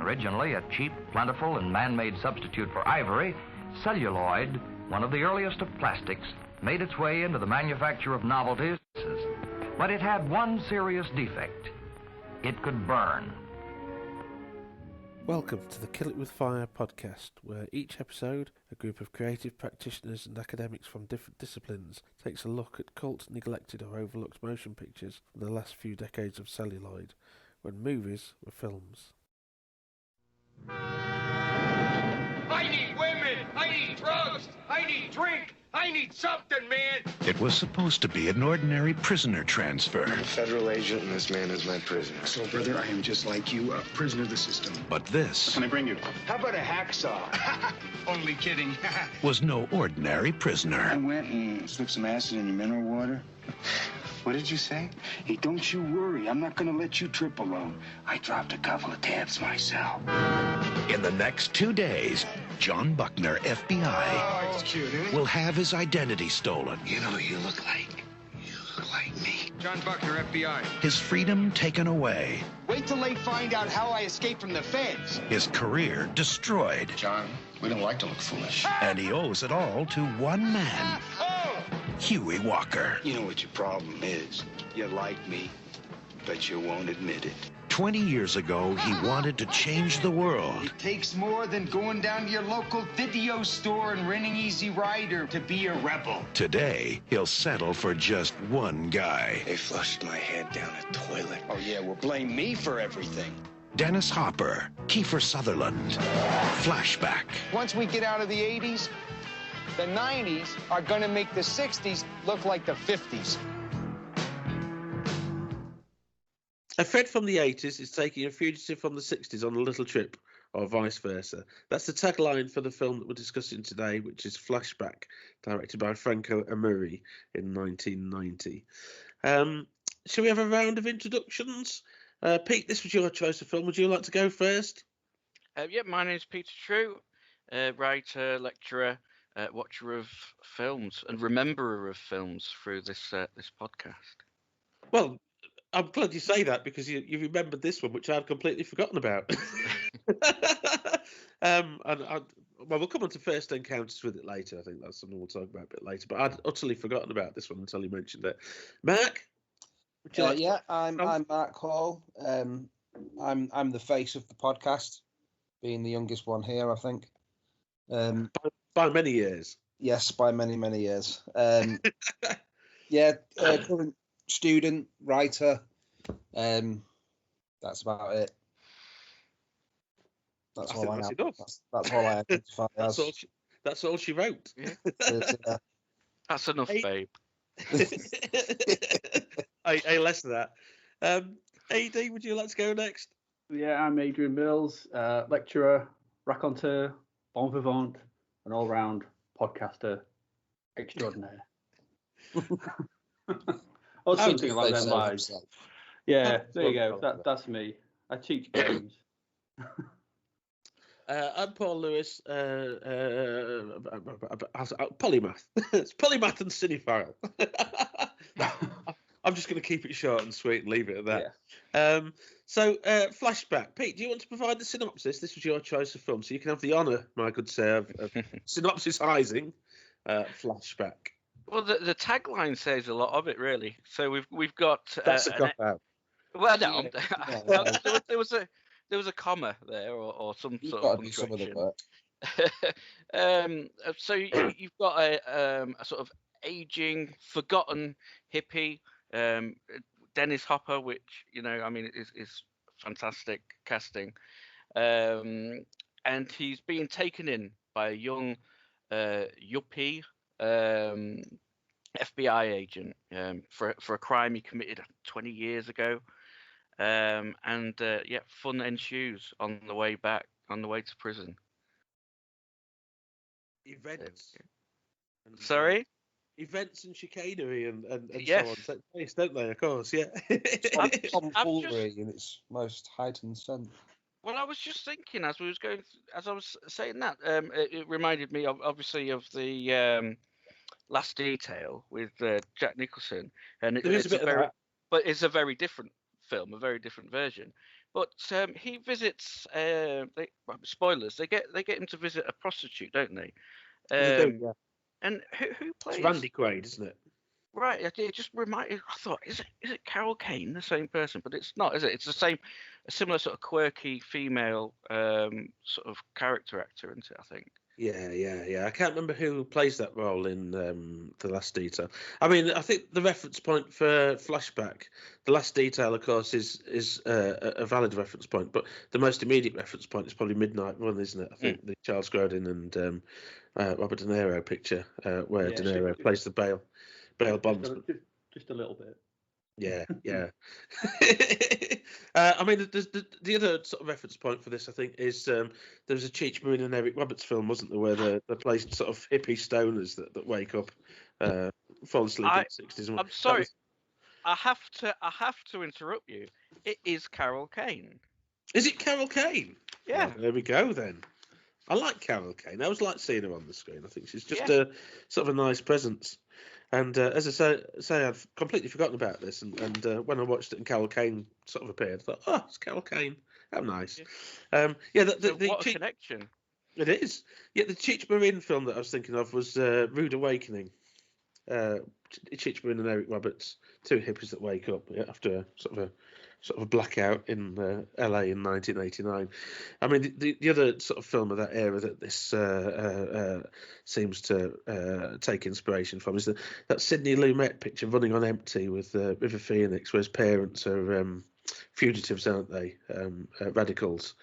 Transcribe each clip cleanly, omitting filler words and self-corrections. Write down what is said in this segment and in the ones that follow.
Originally a cheap, plentiful, and man-made substitute for ivory, celluloid, one of the earliest of plastics, made its way into the manufacture of novelties. But it had one serious defect. It could burn. Welcome to the Kill It With Fire podcast, where each episode, a group of creative practitioners and academics from different disciplines takes a look at cult, neglected or overlooked motion pictures from the last few decades of celluloid, when movies were films. I need women, I need drugs, I need drink, I need something, man. It was supposed to be an ordinary prisoner transfer. I'm a federal agent, and this man is my prisoner. So, brother, I am just like you, a prisoner of the system. But this... What can I bring you? How about a hacksaw? Only kidding. was no ordinary prisoner. I went and slipped some acid in your mineral water. What did you say? Hey, don't you worry. I'm not going to let you trip alone. I dropped a couple of tabs myself. In the next 2 days, John Buckner, FBI, It's cute, isn't it? will have his identity stolen. You know who you look like? You look like me. John Buckner, FBI. His freedom taken away. Wait till they find out how I escaped from the feds. His career destroyed. John, we don't like to look foolish. And he owes it all to one man, Oh! Huey Walker. You know what your problem is? You like me, but you won't admit it. 20 years ago, he wanted to change the world. It takes more than going down to your local video store and renting Easy Rider to be a rebel. Today, he'll settle for just one guy. They flushed my head down a toilet. Oh, yeah, well, blame me for everything. Dennis Hopper, Keifer Sutherland, Flashback. Once we get out of the 80s, the 90s are going to make the 60s look like the 50s. A friend from the 80s is taking a fugitive from the 60s on a little trip, or vice versa. That's the tagline for the film that we're discussing today, which is Flashback, directed by Franco Amurri in 1990. Shall we have a round of introductions? Pete, this was your choice of film. Would you like to go first? My name's Peter True, writer, lecturer, watcher of films, and rememberer of films through this podcast. Well, I'm glad you say that, because you remembered this one, which I'd completely forgotten about. We'll come on to first encounters with it later. I think that's something we'll talk about a bit later. But I'd utterly forgotten about this one until you mentioned it. Mark? I'm Mark Hall. I'm the face of the podcast, being the youngest one here, I think. By many years. Yes, by many, many years. Current student, writer. That's about it. That's all I have. That's all I identify as. That's all she wrote. Yeah. That's enough, babe. Hey, less of that. AD, would you like to go next? Yeah, I'm Adrian Mills, lecturer, raconteur, bon vivant, an all-round podcaster extraordinaire. Or something like that lives. Yeah, there you go. That's me. I teach games. I'm Paul Lewis, polymath. It's polymath and cinephile. I'm just going to keep it short and sweet and leave it at that. Yeah. Flashback. Pete, do you want to provide the synopsis? This was your choice of film, so you can have the honour, my good sir, of synopsisizing Flashback. Well, the tagline says a lot of it, really. So we've got. That's a cop out. Well, no, there was a comma there, or some sort of punctuation. So you've got a sort of aging, forgotten hippie, Dennis Hopper, which is fantastic casting, and he's being taken in by a young yuppie FBI agent for a crime he committed 20 years ago, fun ensues on the way to prison. Events. Sorry? Events and chicanery and yes. so on take place, don't they? Of course, yeah. Tomfoolery in its most heightened sense. Well, I was just thinking as I was saying that, it reminded me obviously of the Last Detail with Jack Nicholson, and it's a very different film, a very different version. But he visits. Spoilers. They get him to visit a prostitute, don't they? Yeah. And who plays? It's Randy Quaid, isn't it? Right. It just reminded. I thought, is it Carol Kane, the same person? But it's not, is it? It's a similar sort of quirky female sort of character actor, isn't it? I think. Yeah. I can't remember who plays that role in The Last Detail. I mean, I think the reference point for Flashback, The Last Detail, of course, is a valid reference point, but the most immediate reference point is probably Midnight Run, isn't it? I think the Charles Grodin and Robert De Niro picture where De Niro plays the bail bondsman. Just a little bit. Yeah. I mean, the other sort of reference point for this, I think, is there was a Cheech Marin and Eric Roberts film, wasn't there, where they play sort of hippie stoners that wake up, fall asleep in the 60s. I'm sorry, I have to interrupt you. It is Carol Kane. Is it Carol Kane? Yeah. Oh, there we go then. I like Carol Kane. I always like seeing her on the screen. I think she's just a sort of a nice presence. And as I say, I'd completely forgotten about this. And when I watched it and Carol Kane sort of appeared, I thought, oh, it's Carol Kane. How nice. Yeah. What a connection. It is. Yeah, the Cheech Marin film that I was thinking of was Rude Awakening. Cheech Marin and Eric Roberts, two hippies that wake up after sort of a blackout in LA in 1989. I mean, the other sort of film of that era that this seems to take inspiration from is that Sidney Lumet picture, Running on Empty, with River Phoenix, where his parents are fugitives, aren't they? Radicals.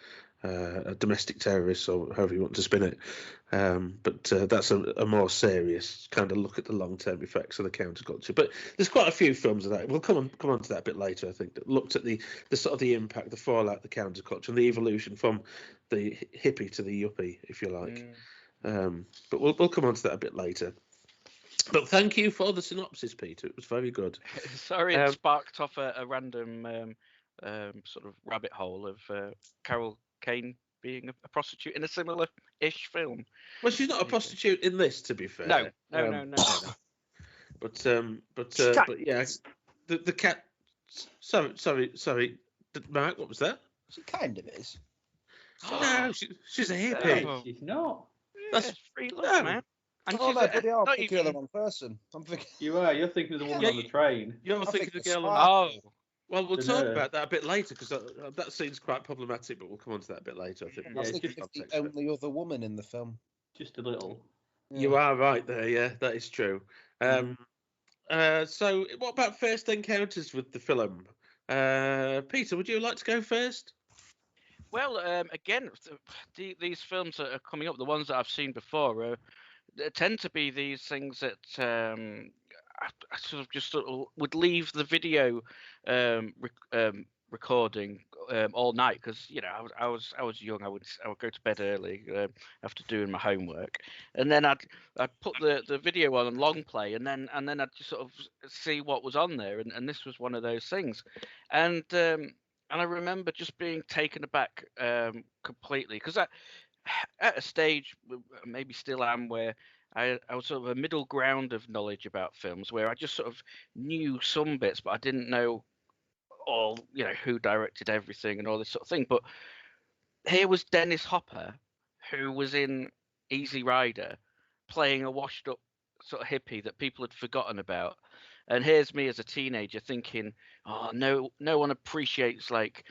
Domestic terrorists, or however you want to spin it, but that's a more serious kind of look at the long-term effects of the counterculture. But there's quite a few films of that. We'll come on to that a bit later. I think that looked at the sort of the impact, the fallout, the counterculture, and the evolution from the hippie to the yuppie, if you like. But we'll come on to that a bit later. But thank you for the synopsis, Peter. It was very good. Sorry, it sparked off a random sort of rabbit hole of Carol Kane being a prostitute in a similar-ish film. Well, she's not a prostitute in this, to be fair. No. But yeah, the cat. Sorry, Mark. What was that? She kind of is. No, she's a hippie. No, she's not. That's free love, man. And she's I'm thinking of the wrong person. You're thinking of the woman on the train. You're thinking of the girl on the. Oh. Well, we'll talk about that a bit later, because that scene's quite problematic, but we'll come on to that a bit later, I think. I was thinking of the only other woman in the film. Just a little. Yeah. You are right there, yeah, that is true. So what about first encounters with the film? Peter, would you like to go first? Well, again, these films that are coming up, the ones that I've seen before, tend to be these things that I sort of would leave the video recording all night, because I was young. I would go to bed early after doing my homework, and then I'd put the video on long play, and then I'd just sort of see what was on there, and this was one of those things, and I remember just being taken aback completely, because at a stage, maybe still am, where I was sort of a middle ground of knowledge about films, where I just sort of knew some bits, but I didn't know all, who directed everything and all this sort of thing. But here was Dennis Hopper, who was in Easy Rider, playing a washed up sort of hippie that people had forgotten about. And here's me as a teenager thinking, oh, no one appreciates like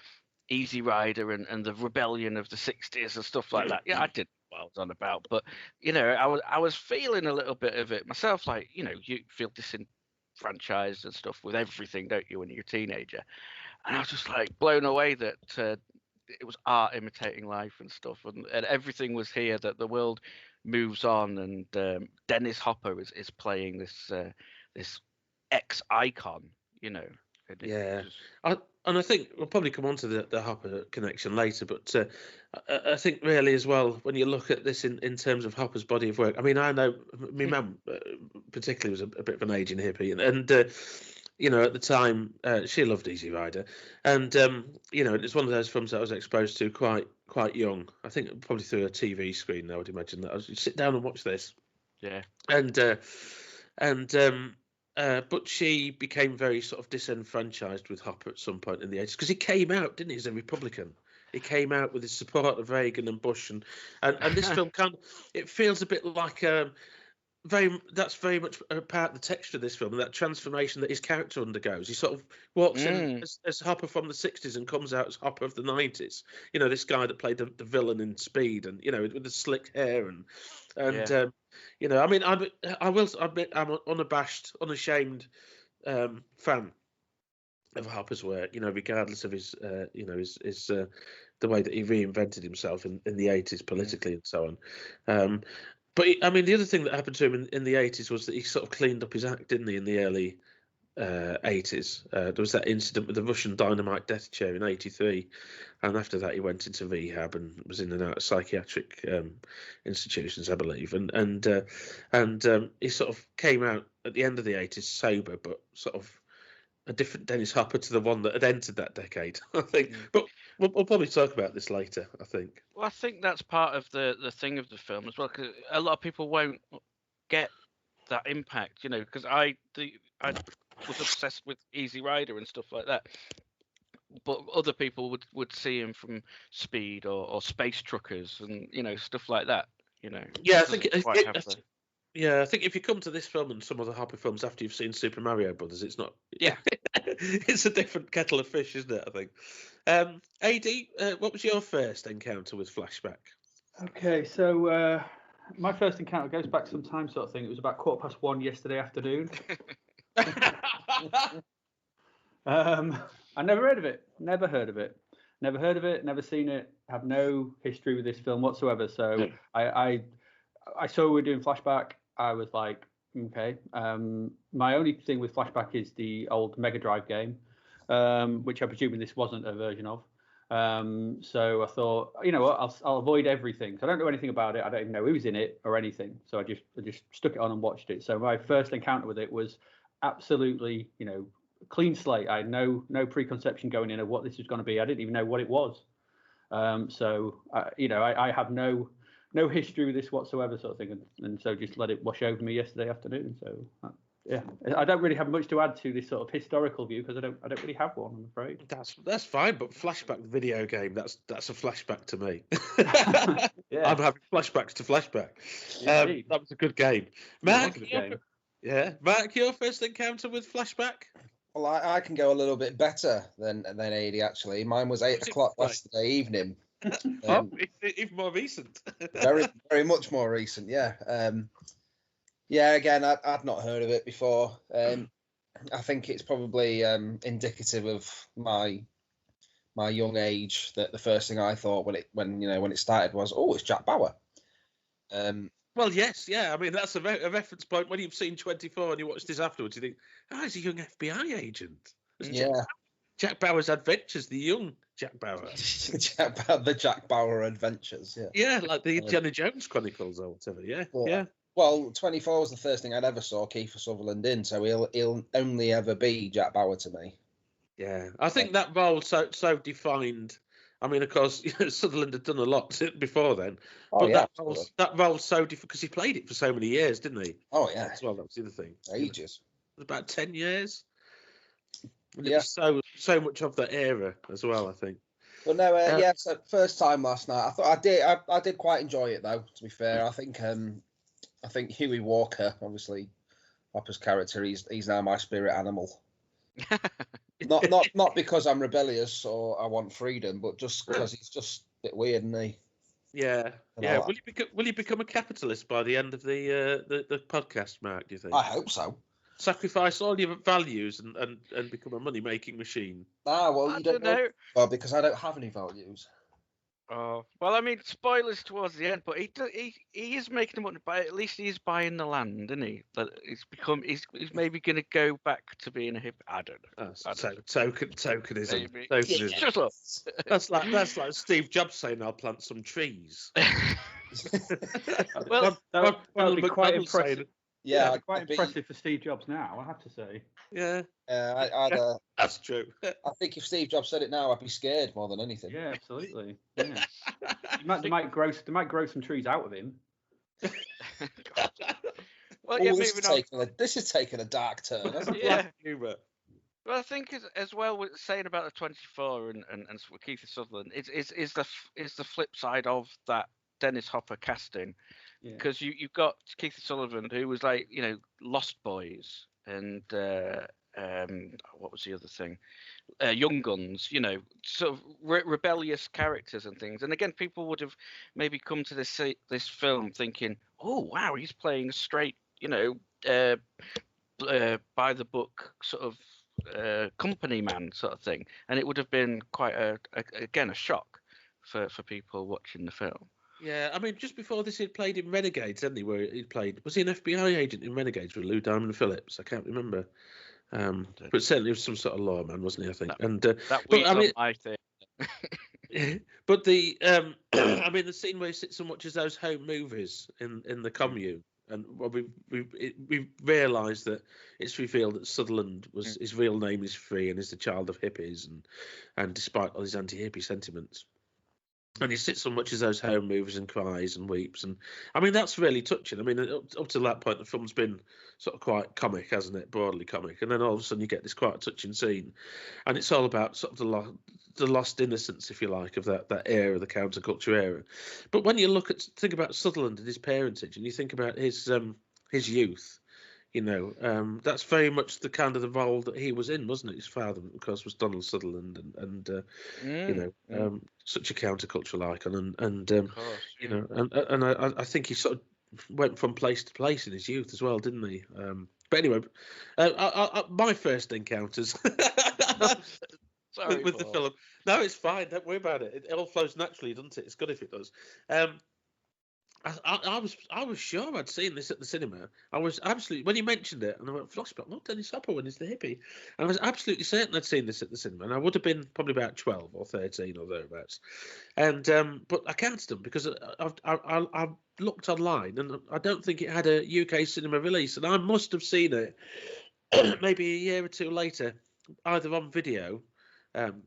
Easy Rider and the rebellion of the 60s and stuff like that. Yeah, I did. I was on about, but I was feeling a little bit of it myself, like you feel disenfranchised and stuff with everything, don't you, when you're a teenager? And I was just like blown away that it was art imitating life and stuff, and everything was here, that the world moves on, and Dennis Hopper is playing this ex-icon, And I think we'll probably come on to the Hopper connection later, but I think really as well, when you look at this in terms of Hopper's body of work, I mean, I know my mum particularly was a bit of an aging hippie, and at the time she loved Easy Rider, and it's one of those films that I was exposed to quite young. I think probably through a TV screen. I would imagine that I would sit down and watch this. Yeah. And But she became very sort of disenfranchised with Hopper at some point in the 80s because he came out, didn't he, as a Republican? He came out with his support of Reagan and Bush, and this film it feels a bit like that's very much a part of the texture of this film, and that transformation that his character undergoes. He sort of walks in as Hopper from the 60s and comes out as Hopper of the 90s. You know, this guy that played the villain in Speed, and, you know, with the slick hair and you know, I mean, I will admit I'm an unashamed fan of Hopper's work, you know, regardless of his, you know, his the way that he reinvented himself in the 80s politically and so on. But I mean, the other thing that happened to him in the 80s was that he sort of cleaned up his act, didn't he, in the early 80s? There was that incident with the Russian dynamite death chair in 83, and after that he went into rehab and was in and out of psychiatric institutions, I believe, and he sort of came out at the end of the 80s sober, but sort of a different Dennis Hopper to the one that had entered that decade, I think. But we'll probably talk about this later, I think. Well, I think that's part of the thing of the film as well, because a lot of people won't get that impact, you know, because I was obsessed with Easy Rider and stuff like that. But other people would see him from Speed or Space Truckers and, you know, stuff like that, you know. Yeah, I think I think if you come to this film and some other Hopper films after you've seen Super Mario Brothers, it's not. Yeah, it's a different kettle of fish, isn't it? I think. AD, what was your first encounter with Flashback? Okay, so my first encounter goes back some time, sort of thing. It was about 1:15 yesterday afternoon. I never heard of it. Never heard of it. Never seen it. Have no history with this film whatsoever. So I saw we were doing Flashback. I was like, okay. My only thing with Flashback is the old Mega Drive game, which I'm presuming this wasn't a version of. So I thought, you know what, I'll avoid everything. So I don't know anything about it. I don't even know who's in it or anything. So I just stuck it on and watched it. So my first encounter with it was absolutely, you know, clean slate. I had no preconception going in of what this was going to be. I didn't even know what it was. So you know, I have no history with this whatsoever, sort of thing, and so just let it wash over me yesterday afternoon. So yeah, I don't really have much to add to this sort of historical view because I don't really have one, I'm afraid. That's fine, but Flashback video game, that's a flashback to me. Yeah. I'm having flashbacks to Flashback. That was a good game. Mark, Mark, your first encounter with Flashback? Well, I can go a little bit better than AD actually. Mine was 8 o'clock yesterday evening. Even more recent. very much more recent, yeah. Yeah, again, I'd not heard of it before. I think it's probably indicative of my young age that the first thing I thought when it started was, oh, it's Jack Bauer. Well, yes, yeah. I mean, that's a reference point. When you've seen 24 and you watch this afterwards, you think, he's a young FBI agent. Yeah. Jack Bauer's Adventures, the young Jack Bauer. The Jack Bauer Adventures, yeah. Yeah, like the Indiana Jones Chronicles or whatever, yeah. Well, 24 was the first thing I'd ever saw Keifer Sutherland in, so he'll only ever be Jack Bauer to me. Yeah, I think that role so defined. I mean, of course, Sutherland had done a lot before then. Oh, but yeah, that role's so different because he played it for so many years, didn't he? Oh, yeah. As well, that was the other thing. Ages. It was about 10 years. And yeah. It was so much of that era as well, I think. But no, so first time last night. I thought I did quite enjoy it though. To be fair, I think Huey Walker, obviously Hopper's character, he's now my spirit animal. not because I'm rebellious or I want freedom, but just because he's just a bit weird, isn't he? Yeah, yeah. Will you become a capitalist by the end of the podcast, Mark? Do you think? I hope so. Sacrifice all your values and become a money making machine. Well, you don't know. Well, because I don't have any values. Oh, well, I mean, spoilers towards the end, but he is making money, but at least he's buying the land, isn't he? That he's maybe going to go back to being a hip. I don't know. Tokenism. Maybe. Shut up. That's like Steve Jobs saying, "I'll plant some trees." Well, that would be quite impressive. Yeah, quite impressive for Steve Jobs now, I have to say. Yeah. That's true. I think if Steve Jobs said it now, I'd be scared more than anything. Yeah, absolutely. Yeah. They might grow some trees out of him. Well, yeah, this maybe is this is taking a dark turn. Hasn't it? Yeah. Humour. Well, I think as well with saying about the 24 and Keifer Sutherland, is the flip side of that Dennis Hopper casting, because you've got Keifer Sutherland, who was like, you know, Lost Boys and what was the other thing, Young Guns, you know, sort of rebellious characters and things. And again, people would have maybe come to this film thinking, oh wow, he's playing straight, you know, by the book sort of company man sort of thing, and it would have been quite a shock for people watching the film. Yeah, I mean, just before this, he'd played in Renegades, hadn't he? Where he played, was he an FBI agent in Renegades with Lou Diamond Phillips? I can't remember, but certainly he was some sort of lawman, wasn't he? I think. I think. But the, I mean, the scene where he sits and watches those home movies in the commune. And we realised that it's revealed that Sutherland was his real name is Free and is the child of hippies, and despite all his anti-hippie sentiments, and he sits and watches those home movies and cries and weeps, and I mean that's really touching. I mean up to that point the film's been sort of quite comic, hasn't it, broadly comic, and then all of a sudden you get this quite touching scene, and it's all about sort of the lost innocence, if you like, of that era, the counterculture era. But when you think about Sutherland and his parentage, and you think about his youth, you know, that's very much the kind of the role that he was in, wasn't it? His father, of course, was Donald Sutherland, and you know, such a countercultural icon, and you know, and I think he sort of went from place to place in his youth as well, didn't he? But anyway, my first encounters. Sorry, with the film. No, it's fine. Don't worry about it. It all flows naturally, doesn't it? It's good if it does. I was sure I'd seen this at the cinema. I was absolutely, when you mentioned it, and I went, Flashback, not Dennis Hopper when he's the hippie. And I was absolutely certain I'd seen this at the cinema, and I would have been probably about 12 or 13 or thereabouts. And but I counted them because I looked online, and I don't think it had a UK cinema release, and I must have seen it maybe a year or two later, either on video.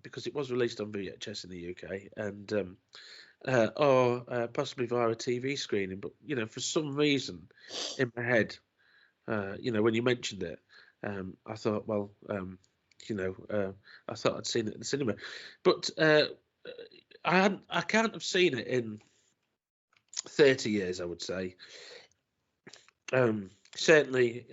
Because it was released on VHS in the UK, and or possibly via a TV screening. But you know, for some reason, in my head, you know, when you mentioned it, I thought, well, you know, I thought I'd seen it at the cinema, but I can't have seen it in 30 years, I would say. Certainly,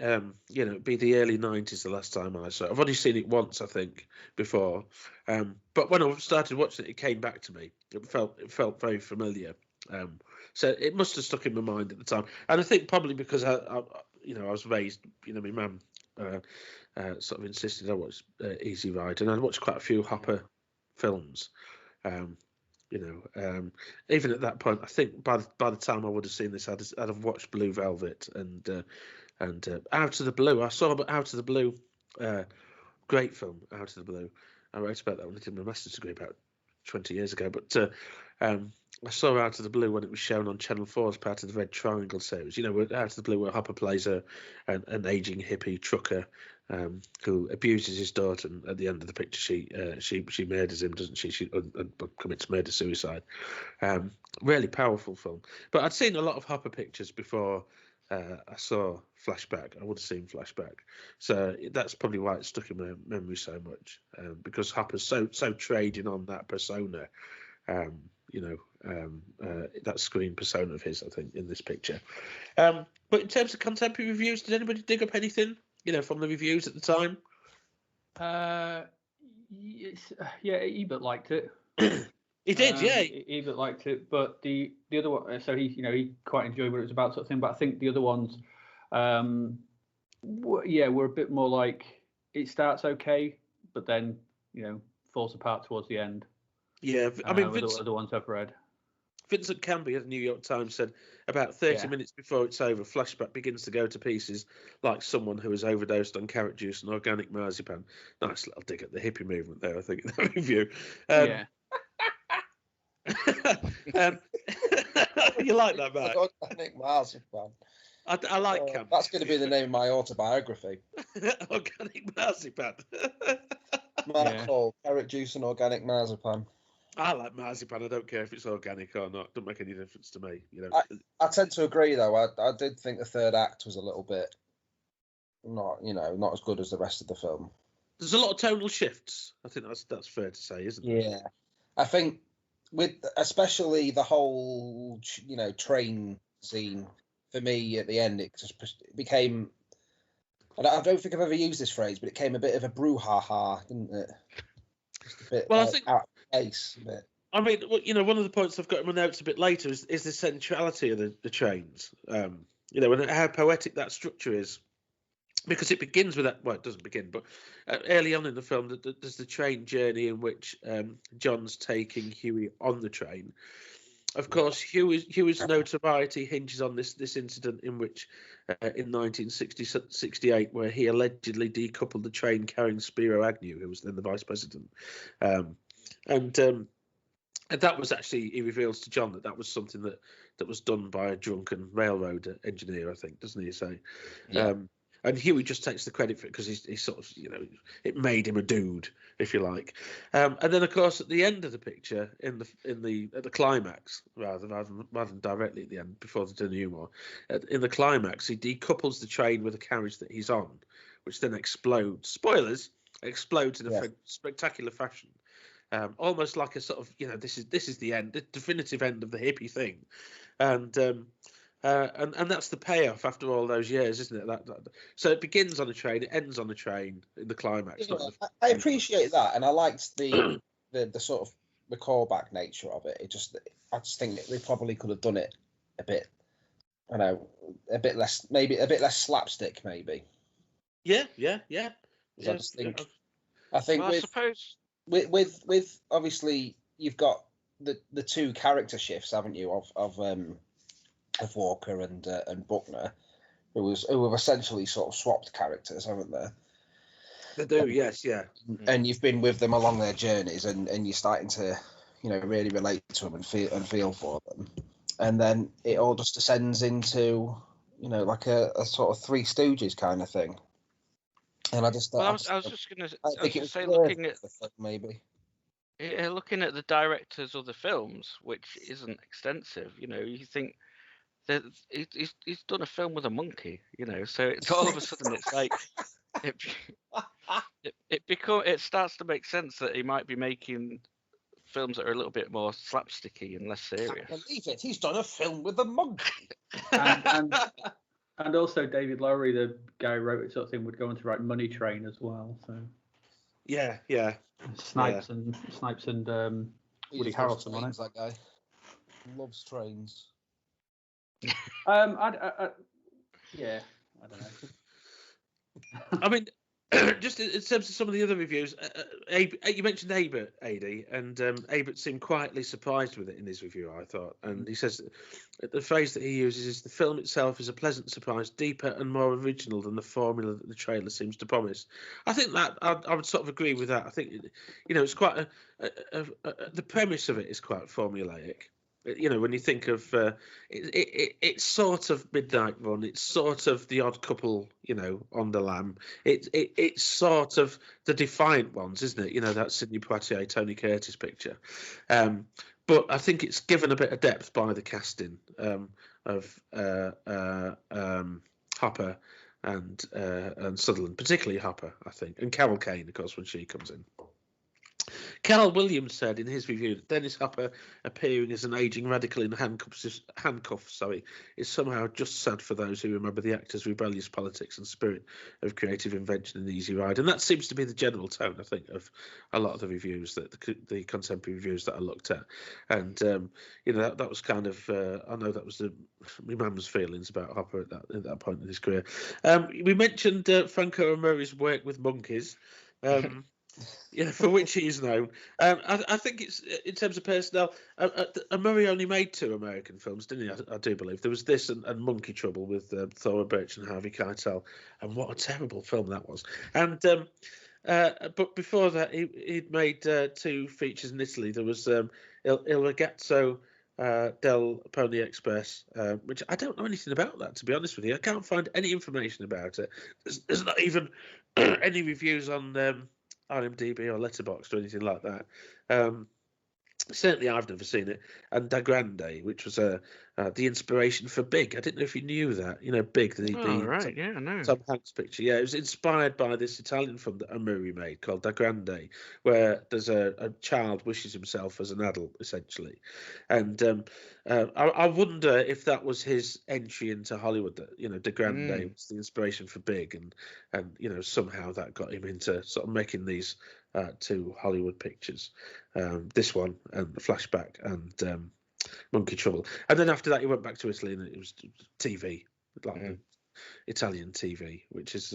you know, it'd be the early 90s the last time I saw it. I've only seen it once, I think, before. But when I started watching it, it came back to me. It felt very familiar. So it must have stuck in my mind at the time. And I think probably because I you know, I was raised, you know, my mum sort of insisted I watch Easy Ride, and I'd watched quite a few Hopper films. You know, even at that point, I think by the time I would have seen this, I'd have watched Blue Velvet and Out of the Blue. I saw Out of the Blue, great film, Out of the Blue. I wrote about that when I did my master's degree about 20 years ago. But I saw Out of the Blue when it was shown on Channel 4 as part of the Red Triangle series. You know, Out of the Blue, where Hopper plays an aging hippie trucker who abuses his daughter, and at the end of the picture, she murders him, doesn't she? She commits murder-suicide. Really powerful film. But I'd seen a lot of Hopper pictures before I saw Flashback. I would have seen Flashback, so that's probably why it stuck in my memory so much. Because Hopper's so trading on that persona. You know, that screen persona of his, I think, in this picture. But in terms of contemporary reviews, did anybody dig up anything, you know, from the reviews at the time? Yeah, Ebert liked it. He did, yeah. Ebert liked it, but the other one, so he quite enjoyed what it was about, sort of thing. But I think the other ones, were a bit more like it starts okay, but then falls apart towards the end. Yeah, I mean, the ones I've read. Vincent Canby of the New York Times said about 30 minutes before it's over, Flashback begins to go to pieces like someone who has overdosed on carrot juice and organic marzipan. Nice little dig at the hippie movement there, I think, in that review. Yeah. You like that, Matt? Organic marzipan. I like Canby. That's going to be the name of my autobiography. Organic marzipan. Called carrot juice and organic marzipan. I like marzipan. I don't care if it's organic or not. Doesn't make any difference to me. I tend to agree, though. I did think the third act was a little bit not as good as the rest of the film. There's a lot of tonal shifts. I think that's fair to say, isn't it? Yeah, I think especially the whole train scene for me at the end, it became. I don't think I've ever used this phrase, but it came a bit of a brouhaha, didn't it? Just a bit. Well, I think. Out of place, a bit. I mean, one of the points I've got in my notes a bit later is the centrality of the trains. And how poetic that structure is, because it begins with that. Well, it doesn't begin, but early on in the film, there's the train journey in which John's taking Huey on the train. Of course, Huey's notoriety hinges on this incident in which, in 1968, where he allegedly decoupled the train carrying Spiro Agnew, who was then the vice president, and that was actually, he reveals to John that was something that was done by a drunken railroad engineer, I think, doesn't he say? Yeah. And Huey just takes the credit for it because he's sort of, it made him a dude, if you like. And then, of course, at the end of the picture, at the climax, rather than directly at the end, before the denouement, in the climax, he decouples the train with a carriage that he's on, which then explodes. Spoilers! Explodes in a spectacular fashion. Almost like a sort of, this is the end, the definitive end of the hippie thing, and that's the payoff after all those years, isn't it? So it begins on a train, it ends on a train in the climax. Yeah, I appreciate that, and I liked the sort of the callback nature of it. I just think they probably could have done it a bit, a bit less, maybe a bit less slapstick, maybe. Yeah. I think I suppose. With obviously you've got the two character shifts, haven't you, of Walker and Buckner, who have essentially sort of swapped characters, haven't they? They do, yes, yeah. And you've been with them along their journeys, and you're starting to really relate to them and feel for them, and then it all just descends into like a sort of Three Stooges kind of thing. And I was just going to say, looking at maybe looking at the director's other films, which isn't extensive, you think that he's done a film with a monkey, so it's all of a sudden it's like it starts to make sense that he might be making films that are a little bit more slapsticky and less serious. I can't believe it. He's done a film with a monkey. And also David Lowery, the guy who wrote it, sort of thing, would go on to write Money Train as well. So yeah. Snipes and Woody Harrelson on it. That guy loves trains. I don't know. I mean, just in terms of some of the other reviews, you mentioned Ebert, AD, and Ebert seemed quietly surprised with it in his review, I thought. And he says the phrase that he uses is, the film itself is a pleasant surprise, deeper and more original than the formula that the trailer seems to promise. I think that I would sort of agree with that. I think, it's quite the premise of it is quite formulaic. When you think of it's sort of Midnight Run, it's sort of The Odd Couple, on the Lam. It's sort of The Defiant Ones, isn't it? That Sidney Poitier, Tony Curtis picture. But I think it's given a bit of depth by the casting of Hopper and Sutherland, particularly Hopper, I think, and Carol Kane, of course, when she comes in. Carl Williams said in his review that Dennis Hopper appearing as an aging radical in handcuffs is somehow just sad for those who remember the actor's rebellious politics and spirit of creative invention in Easy Ride. And that seems to be the general tone, I think, of a lot of the reviews, that the contemporary reviews that I looked at. And, that was kind of, I know that was my mum's feelings about Hopper at that point in his career. We mentioned Franco Amurri's work with monkeys. For which he is known. I think it's, in terms of personnel, Amurri only made 2 American films, didn't he? I do believe. There was this and Monkey Trouble with Thora Birch and Harvey Keitel, and what a terrible film that was. And but before that, he'd made 2 features in Italy. There was Il Ragazzo del Pony Express, which I don't know anything about that, to be honest with you. I can't find any information about it. There's not even any reviews on IMDb or Letterboxd or anything like that. Certainly, I've never seen it. And Da Grande, which was the inspiration for Big. I didn't know if you knew that. You know, Big, Right, yeah, I know. Tom Hanks picture. Yeah, it was inspired by this Italian film that Amurri made called Da Grande, where there's a child wishes himself as an adult, essentially. And I wonder if that was his entry into Hollywood. That, you know, Da Grande was the inspiration for Big, and you know, somehow that got him into sort of making these two Hollywood pictures. This one and Flashback and Monkey Trouble. And then after that, he went back to Italy, and it was TV, like Italian TV, which is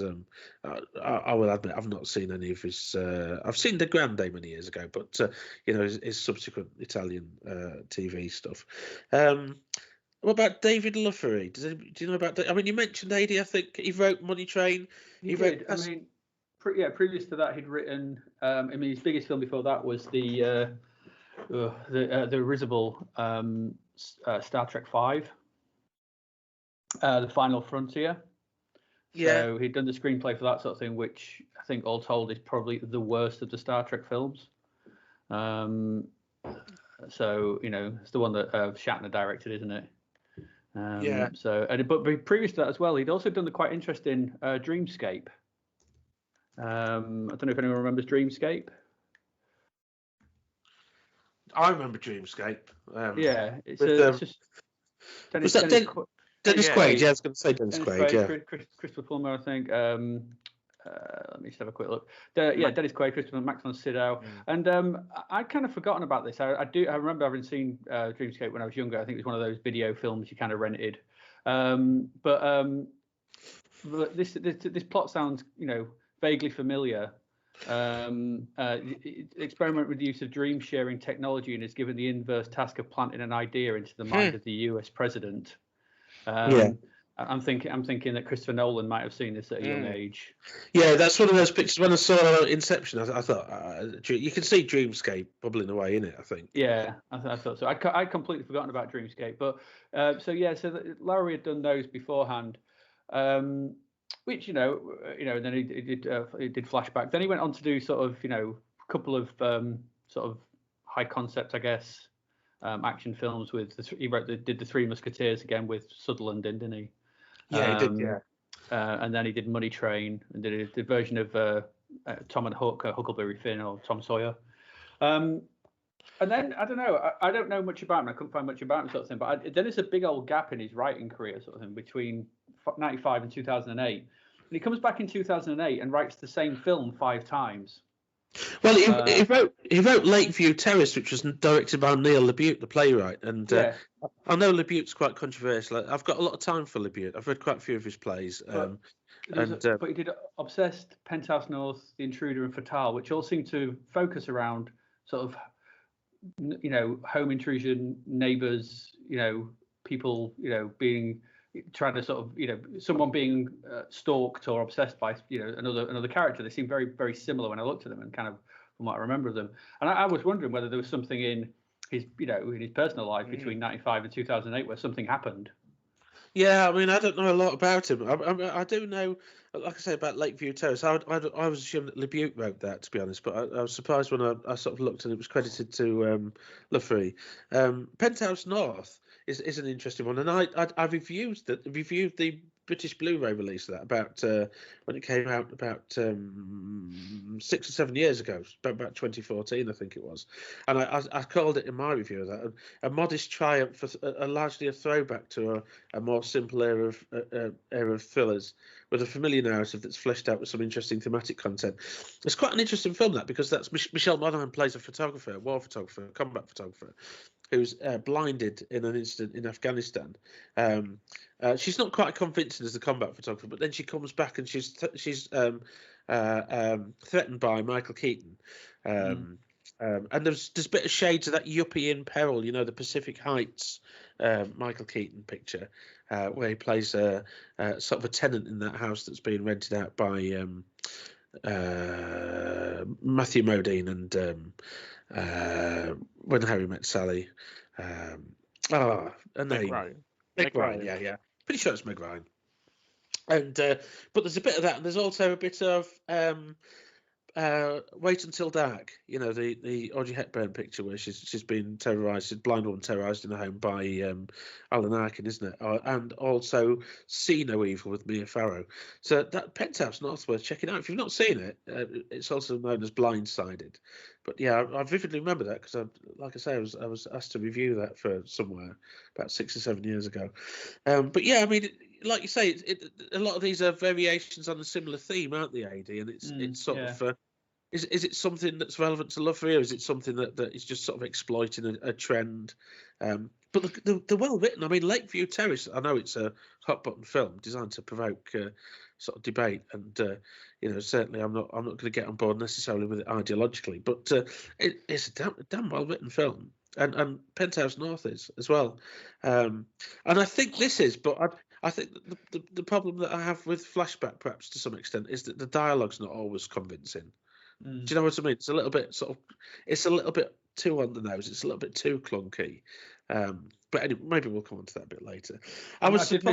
I will admit I've not seen any of his. I've seen Da Grande many years ago, but you know, his subsequent Italian TV stuff. What about David Luffery? Do you know about that? I mean, you mentioned AD. I think he wrote Money Train. He did. I mean, previous to that, he'd written. I mean, his biggest film before that was the risible Star Trek V, The Final Frontier. Yeah. So he'd done the screenplay for that sort of thing, which I think all told is probably the worst of the Star Trek films. So, you know, it's the one that Shatner directed, isn't it? Yeah. So, but previous to that as well, he'd also done the quite interesting Dreamscape. I don't know if anyone remembers Dreamscape. I remember Dreamscape. Yeah, it's just Dennis Quaid? Yeah, I was going to say Dennis Quaid. Yeah, Christopher Plummer, I think. Let me just have a quick look. Dennis Quaid, Christopher, Max von Sydow, and I'd kind of forgotten about this. I remember having seen Dreamscape when I was younger. I think it was one of those video films you kind of rented. But this plot sounds, you know, vaguely familiar. Experiment with the use of dream sharing technology and is given the inverse task of planting an idea into the mind of the US president. I'm thinking that Christopher Nolan might have seen this at a young age. Yeah, that's one of those pictures. When I saw Inception, I thought you can see Dreamscape bubbling away in it, I think. Yeah, I thought so. I'd completely forgotten about Dreamscape, but so Lowry had done those beforehand. Which and then he did Flashback. Then he went on to do sort of, you know, a couple of sort of high concept, I guess, action films with. He did the Three Musketeers again with Sutherland, didn't he? Yeah, he did. Yeah. And then he did Money Train and did a version of Tom and Hook, Huckleberry Finn, or Tom Sawyer. And then I don't know. I don't know much about him. I couldn't find much about him, sort of thing. But then there's a big old gap in his writing career, sort of thing, between 1995 and 2008. And he comes back in 2008 and writes the same film 5 times. Well, he wrote Lakeview Terrace, which was directed by Neil LaBute, the playwright, and I know LaBute's quite controversial. I've got a lot of time for LaBute. I've read quite a few of his plays. But he did Obsessed, Penthouse North, The Intruder, and Fatale, which all seem to focus around sort of, you know, home intrusion, neighbours, you know, people, you know, trying to sort of, you know, someone being stalked or obsessed by, you know, another character. They seem very, very similar when I looked at them and kind of from what I remember of them. And I was wondering whether there was something in his, you know, in his personal life between 1995 and 2008 where something happened. Yeah, I mean, I don't know a lot about him. I do know, like I say, about Lakeview Terrace. I was assumed that LaBute wrote that, to be honest, but I was surprised when I sort of looked and it was credited to Lafrey. Penthouse North is an interesting one, and I reviewed the British Blu-ray release of that about when it came out about 6 or 7 years ago, about 2014, I think it was, and I called it in my review of that a modest triumph, largely a throwback to a more simple era of thrillers with a familiar narrative that's fleshed out with some interesting thematic content. It's quite an interesting film, that, because that's Michelle Monaghan plays a photographer, war photographer, combat photographer, who's blinded in an incident in Afghanistan. She's not quite convincing as a combat photographer, but then she comes back and she's threatened by Michael Keaton. And there's a bit of shades of that Yuppie in Peril, you know, the Pacific Heights Michael Keaton picture, where he plays sort of a tenant in that house that's being rented out by Matthew Modine and When Harry Met Sally. Meg Ryan, yeah. Pretty sure it's Meg Ryan. And but there's a bit of that, and there's also a bit of Wait Until Dark, the Audrey Hepburn picture where she's been terrorised, she's a blind woman terrorised in a home by Alan Arkin, isn't it? And also See No Evil with Mia Farrow. So that Penthouse North worth checking out. If you've not seen it, it's also known as Blindsided. But yeah, I vividly remember that because, like I say, I was asked to review that for somewhere about 6 or 7 years ago. But yeah, I mean, like you say, a lot of these are variations on a similar theme, aren't they, AD? And it's sort of is it something that's relevant to love, or is it something that is just sort of exploiting a trend? But they're well written. I mean, Lakeview Terrace. I know it's a hot button film designed to provoke sort of debate, and certainly I'm not going to get on board necessarily with it ideologically, but it's a damn well written film, and Penthouse North is as well. And I think this is, but I think the problem that I have with Flashback, perhaps to some extent, is that the dialogue's not always convincing. Do you know what I mean? It's a little bit it's a little bit too on the nose. It's a little bit too clunky. But anyway, maybe we'll come on to that a bit later. I did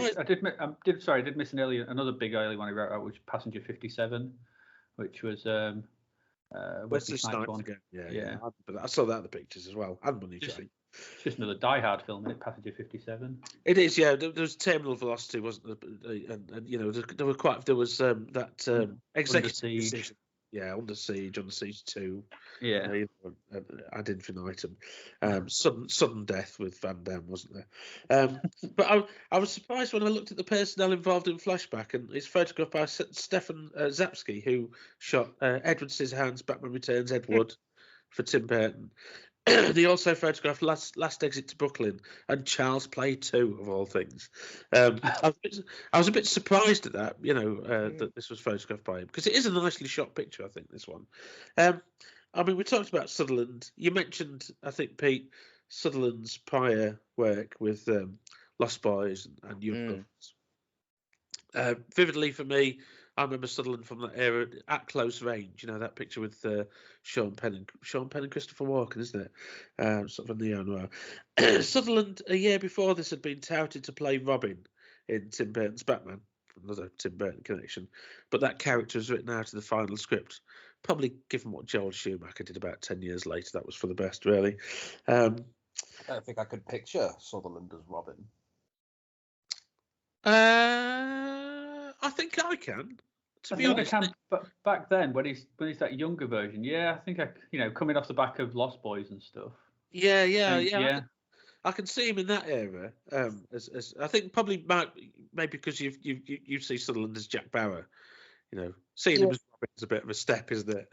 miss another big early one I wrote out, which was Passenger 57, which was Wesley Snipes again. Yeah. But I saw that in the pictures as well. And Money Train. It's just another Die Hard film, isn't it? Passenger 57. It is, yeah. There was Terminal Velocity, wasn't there? And there was that executive decision. Yeah, Under Siege 2. Yeah. Ad infinitum. Sudden Death with Van Damme, wasn't there? But I was surprised when I looked at the personnel involved in Flashback, and it's photographed by Stefan Zapsky, who shot Edward Scissorhands, Batman Returns, Ed Wood for Tim Burton. He also photographed Last Exit to Brooklyn and Charles Play 2, of all things. I was a bit surprised at that, that this was photographed by him, because it is a nicely shot picture, I think, this one. I mean, we talked about Sutherland. You mentioned, I think, Pete, Sutherland's prior work with Lost Boys and Young Guns. Vividly for me, I remember Sutherland from that era at close range. That picture with Sean Penn and Christopher Walken, isn't it? Sort of a neo-noir. Sutherland, a year before this, had been touted to play Robin in Tim Burton's Batman. Another Tim Burton connection. But that character was written out of the final script. Probably, given what Joel Schumacher did about 10 years later, that was for the best, really. I don't think I could picture Sutherland as Robin. I think I can. To be honest, honest, but back then when he's that younger version, I think coming off the back of Lost Boys and stuff. Yeah. I can see him in that era. As I think probably maybe because you see Sutherland as Jack Bauer. Seeing him as Robin is a bit of a step, isn't it?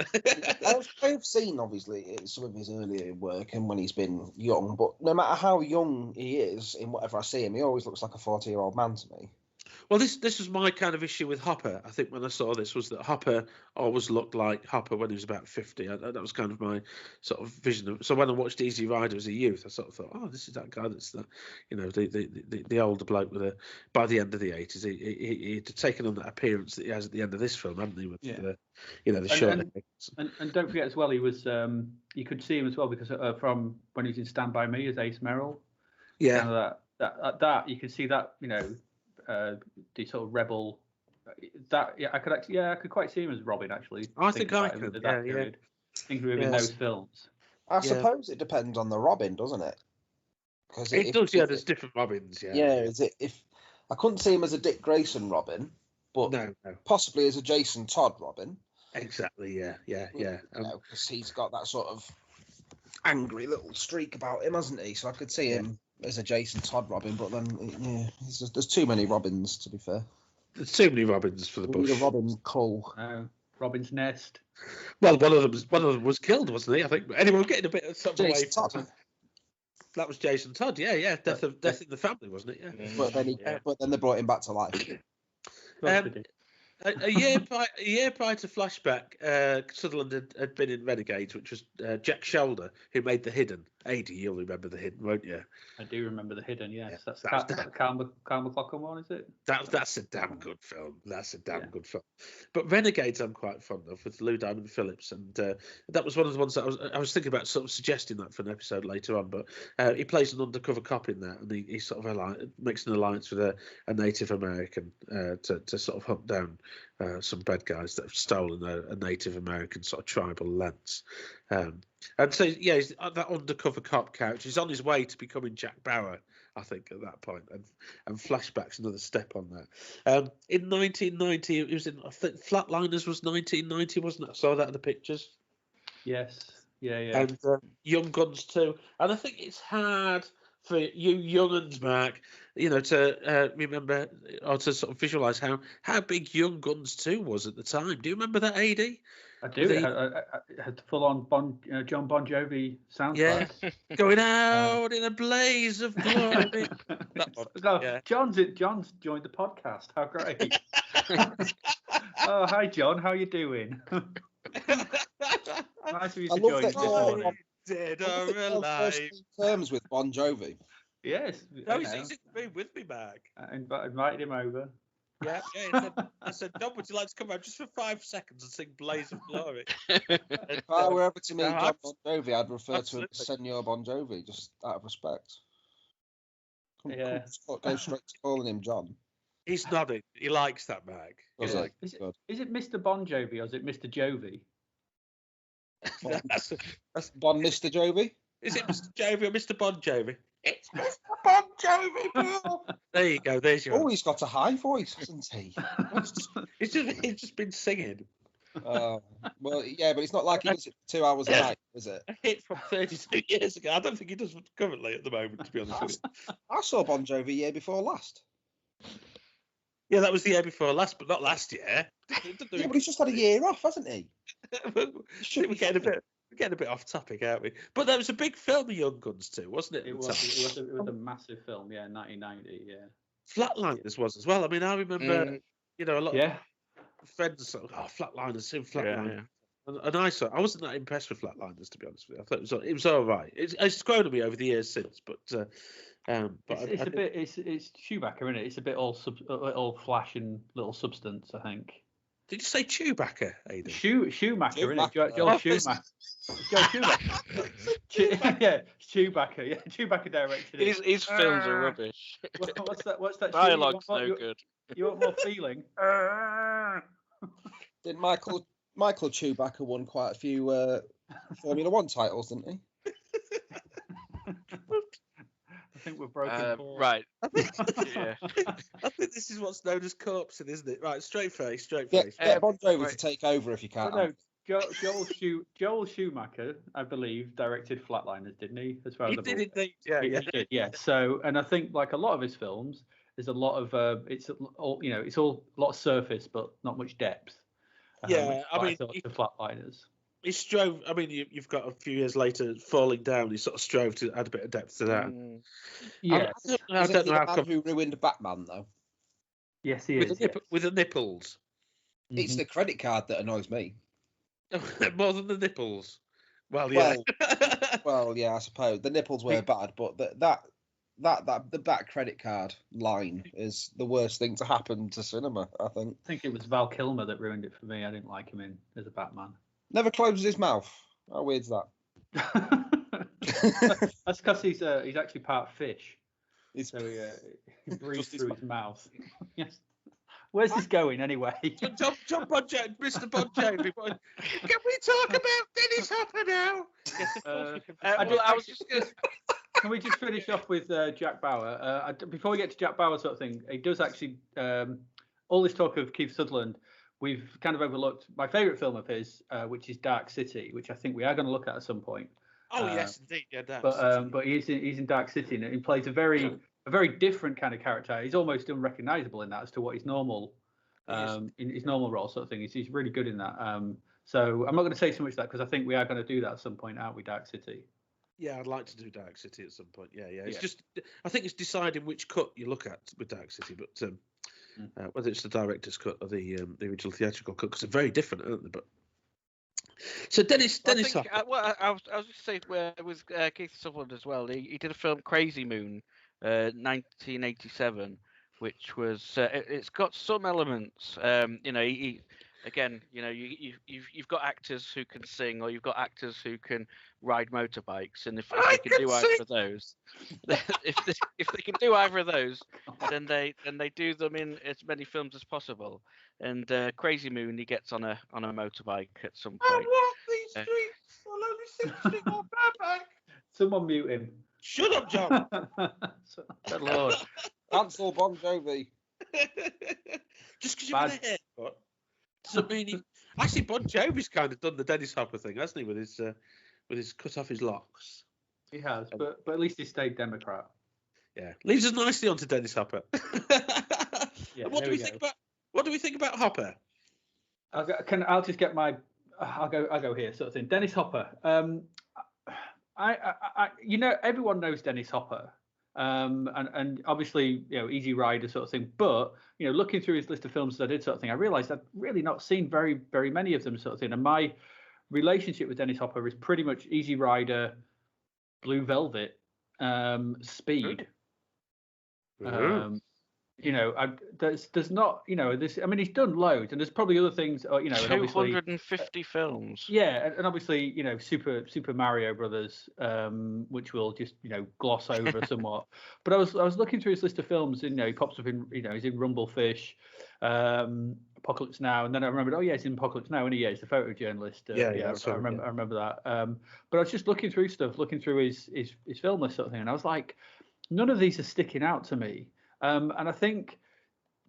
I've seen obviously some of his earlier work and when he's been young, but no matter how young he is, in whatever I see him, he always looks like a 40-year-old man to me. Well, this was my kind of issue with Hopper. I think when I saw this was that Hopper always looked like Hopper when he was about 50. That was kind of my sort of vision of. So when I watched Easy Rider as a youth, I sort of thought, oh, this is that guy that's the older bloke with a. By the end of the 80s, he'd taken on that appearance that he has at the end of this film, hadn't he? With the short legs. And don't forget as well, he was. You could see him as well because from when he was in Stand By Me as Ace Merrill. Yeah. Kind of that you can see that the sort of rebel I could quite see him as Robin actually. I think I could. In those films. I suppose it depends on the Robin, doesn't it? Because it does. Yeah, there's different Robins. Yeah. Is it? If I couldn't see him as a Dick Grayson Robin, but no. Possibly as a Jason Todd Robin. Exactly. Yeah. Because he's got that sort of angry little streak about him, hasn't he? So I could see him as a Jason Todd Robin, but then there's too many Robins, to be fair. There's too many Robins for the bush. A Robin Cull. Robin's Nest. Well, one of them was killed, wasn't he? I think. But anyway, we're getting a bit of something away from that. That was Jason Todd. Yeah. Death in the Family, wasn't it? Yeah. But then they brought him back to life. A year prior to Flashback, Sutherland had been in Renegades, which was Jack Shoulder, who made The Hidden, AD, you'll remember The Hidden, won't you? I do remember The Hidden. Yes, Yeah, that's that Carl McLachlan one, is it? That's a damn good film. That's a damn good film. But Renegades, I'm quite fond of, with Lou Diamond Phillips, and that was one of the ones that I was thinking about sort of suggesting that for an episode later on. But he plays an undercover cop in that, and he sort of makes an alliance with a Native American to sort of hunt down some bad guys that have stolen a Native American sort of tribal lands. And so, yeah, he's that undercover cop character. He's on his way to becoming Jack Bauer, I think, at that point. And Flashback's another step on that. In 1990, it was I think Flatliners was 1990, wasn't it? I saw that in the pictures. Yes. Yeah. And Young Guns too. And I think it's hard for you young'uns, Mark, to remember or to sort of visualise how big Young Guns 2 was at the time. Do you remember that, AD? I do. It had full-on Jon Bon Jovi soundtrack. Yeah, going out in a blaze of glory. John's joined the podcast. How great! Oh, hi, John. How you doing? Nice of you to join us this morning. Dead or alive. Terms with Bon Jovi. Yes. No, he's been with me, Mark. I invited him over. Yeah. I said, John, would you like to come out just for 5 seconds and sing Blaze of Glory? If I were ever to meet Jon Bon Jovi, I'd refer to him as Senor Bon Jovi, just out of respect. Go straight to calling him John. He's nodding. He likes that, Mark. Is it Mr. Bon Jovi or is it Mr. Jovi? that's Bon Mr. Jovi? Is it Mr. Jovi or Mr. Bon Jovi? It's Mr. Bon Jovi, Bill. There you go. There's your. Oh, he's got a high voice, hasn't he? He's just been singing. Well, yeah, but it's not like he does it for 2 hours a night, is it? A hit from 32 years ago. I don't think he does currently at the moment, to be honest with you. I saw Bon Jovi year before last. Yeah, that was the year before last, but not last year. Yeah, but he's just had a year off, hasn't he? We're getting a bit off topic, aren't we? But there was a big film of Young Guns too, wasn't it? It was a massive film, yeah, 1990, yeah. Flatliners was as well. I mean, I remember, a lot of friends sort of, Flatliners, Flatliners. Yeah. And I wasn't that impressed with Flatliners, to be honest with you. I thought it was all right. It's grown on me over the years since, but it's Chewbacca, isn't it? It's a bit all flash and little substance, I think. Did you say Chewbacca, Aidan? Schumacher, isn't it? Joel Schumacher. Joel Schumacher. Yeah, Chewbacca. Yeah, Chewbacca directed it. His films are rubbish. What's that? Dialogue's no good. You want more feeling? Did Michael Chewbacca won quite a few Formula One titles, didn't he? I think we're broken. Right. I think this is what's known as corpsing, isn't it? Right, straight face. Get Bon Jovi to take over if you can. Joel Schumacher, I believe, directed Flatliners, didn't he? As far as he did indeed. Yeah. Yeah. So, and I think like a lot of his films, there's a lot of it's all a lot of surface, but not much depth. Yeah, I mean, the Flatliners. He strove. I mean, you've got a few years later, Falling Down. He sort of strove to add a bit of depth to that. Yeah, I don't know how who ruined Batman though. Yes, he is. With the nipples. It's the credit card that annoys me. More than the nipples. Well, yeah. Well, yeah, I suppose the nipples were bad, but that credit card line is the worst thing to happen to cinema. I think it was Val Kilmer that ruined it for me. I didn't like him as a Batman. Never closes his mouth. How weird's that? That's because he's actually part fish. So he breathes through his mouth. Yes. Where's this going anyway? Jon Bon Jovi, Mr. Bon Jovi. Can we talk about Dennis Hopper now? I was just going. Can we just finish off with Jack Bauer? Before we get to Jack Bauer sort of thing, he does actually all this talk of Keifer Sutherland. We've kind of overlooked my favourite film of his, which is Dark City, which I think we are going to look at some point. Oh yes, indeed, yeah, Dark City. But he's in Dark City, and he plays a very different kind of character. He's almost unrecognisable in that as to what his normal, in his normal role sort of thing. He's really good in that. So I'm not going to say so much of that because I think we are going to do that at some point, aren't we, Dark City? Yeah, I'd like to do Dark City at some point. Yeah. It's just, I think it's deciding which cut you look at with Dark City, but. Whether it's the director's cut or the original theatrical cut, because they're very different, aren't they? So Dennis I think, Hopper. I was just saying with Keifer Sutherland as well. He did a film Crazy Moon, 1987, which was it's got some elements. Again, you've got actors who can sing, or you've got actors who can ride motorbikes, and if they can do either of those, if they can do either of those, then they do them in as many films as possible. And Crazy Moon, he gets on a motorbike at some point. I walk these streets. I'll only see the street on bareback. Someone mute him. Shut up, John. Good Lord. Cancel Bon Jovi. Just because you've had a haircut doesn't mean he... Actually, Bon Jovi's kind of done the Dennis Hopper thing, hasn't he, with his cut off his locks? He has, but at least he stayed Democrat. Yeah, leaves us nicely onto Dennis Hopper. Yeah, what do we think about Hopper? I'll just get my. I'll go here, sort of thing. Dennis Hopper. I everyone knows Dennis Hopper. And obviously, Easy Rider sort of thing. But, looking through his list of films that I did sort of thing, I realized I'd really not seen very, very many of them sort of thing. And my relationship with Dennis Hopper is pretty much Easy Rider, Blue Velvet, Speed. There's not, this. I mean, he's done loads, and there's probably other things, 250 films. Yeah, and obviously, Super Mario Brothers, which we'll just, gloss over somewhat. But I was looking through his list of films, and he pops up in, he's in Rumblefish, Apocalypse Now, and then I remembered, he's in Apocalypse Now, and he's the photojournalist. I remember that. But I was just looking through his film list sort of thing, and I was like, none of these are sticking out to me. And I think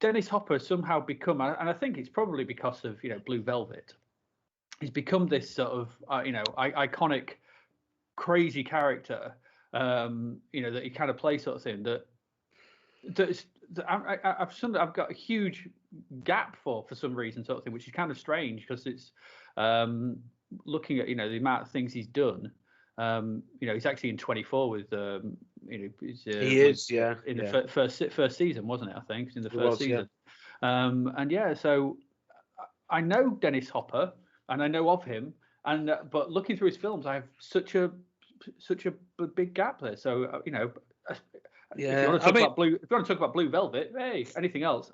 Dennis Hopper has somehow become, and I think it's probably because of Blue Velvet, he's become this sort of iconic, crazy character, that he kind of plays sort of thing. I've got a huge gap for some reason sort of thing, which is kind of strange because it's looking at the amount of things he's done. He's actually in 24 with he is in the first season, wasn't it? I think in the first season. So I know Dennis Hopper and I know of him, but looking through his films, I have such a big gap there. So if you want to talk about Blue Velvet, hey, anything else?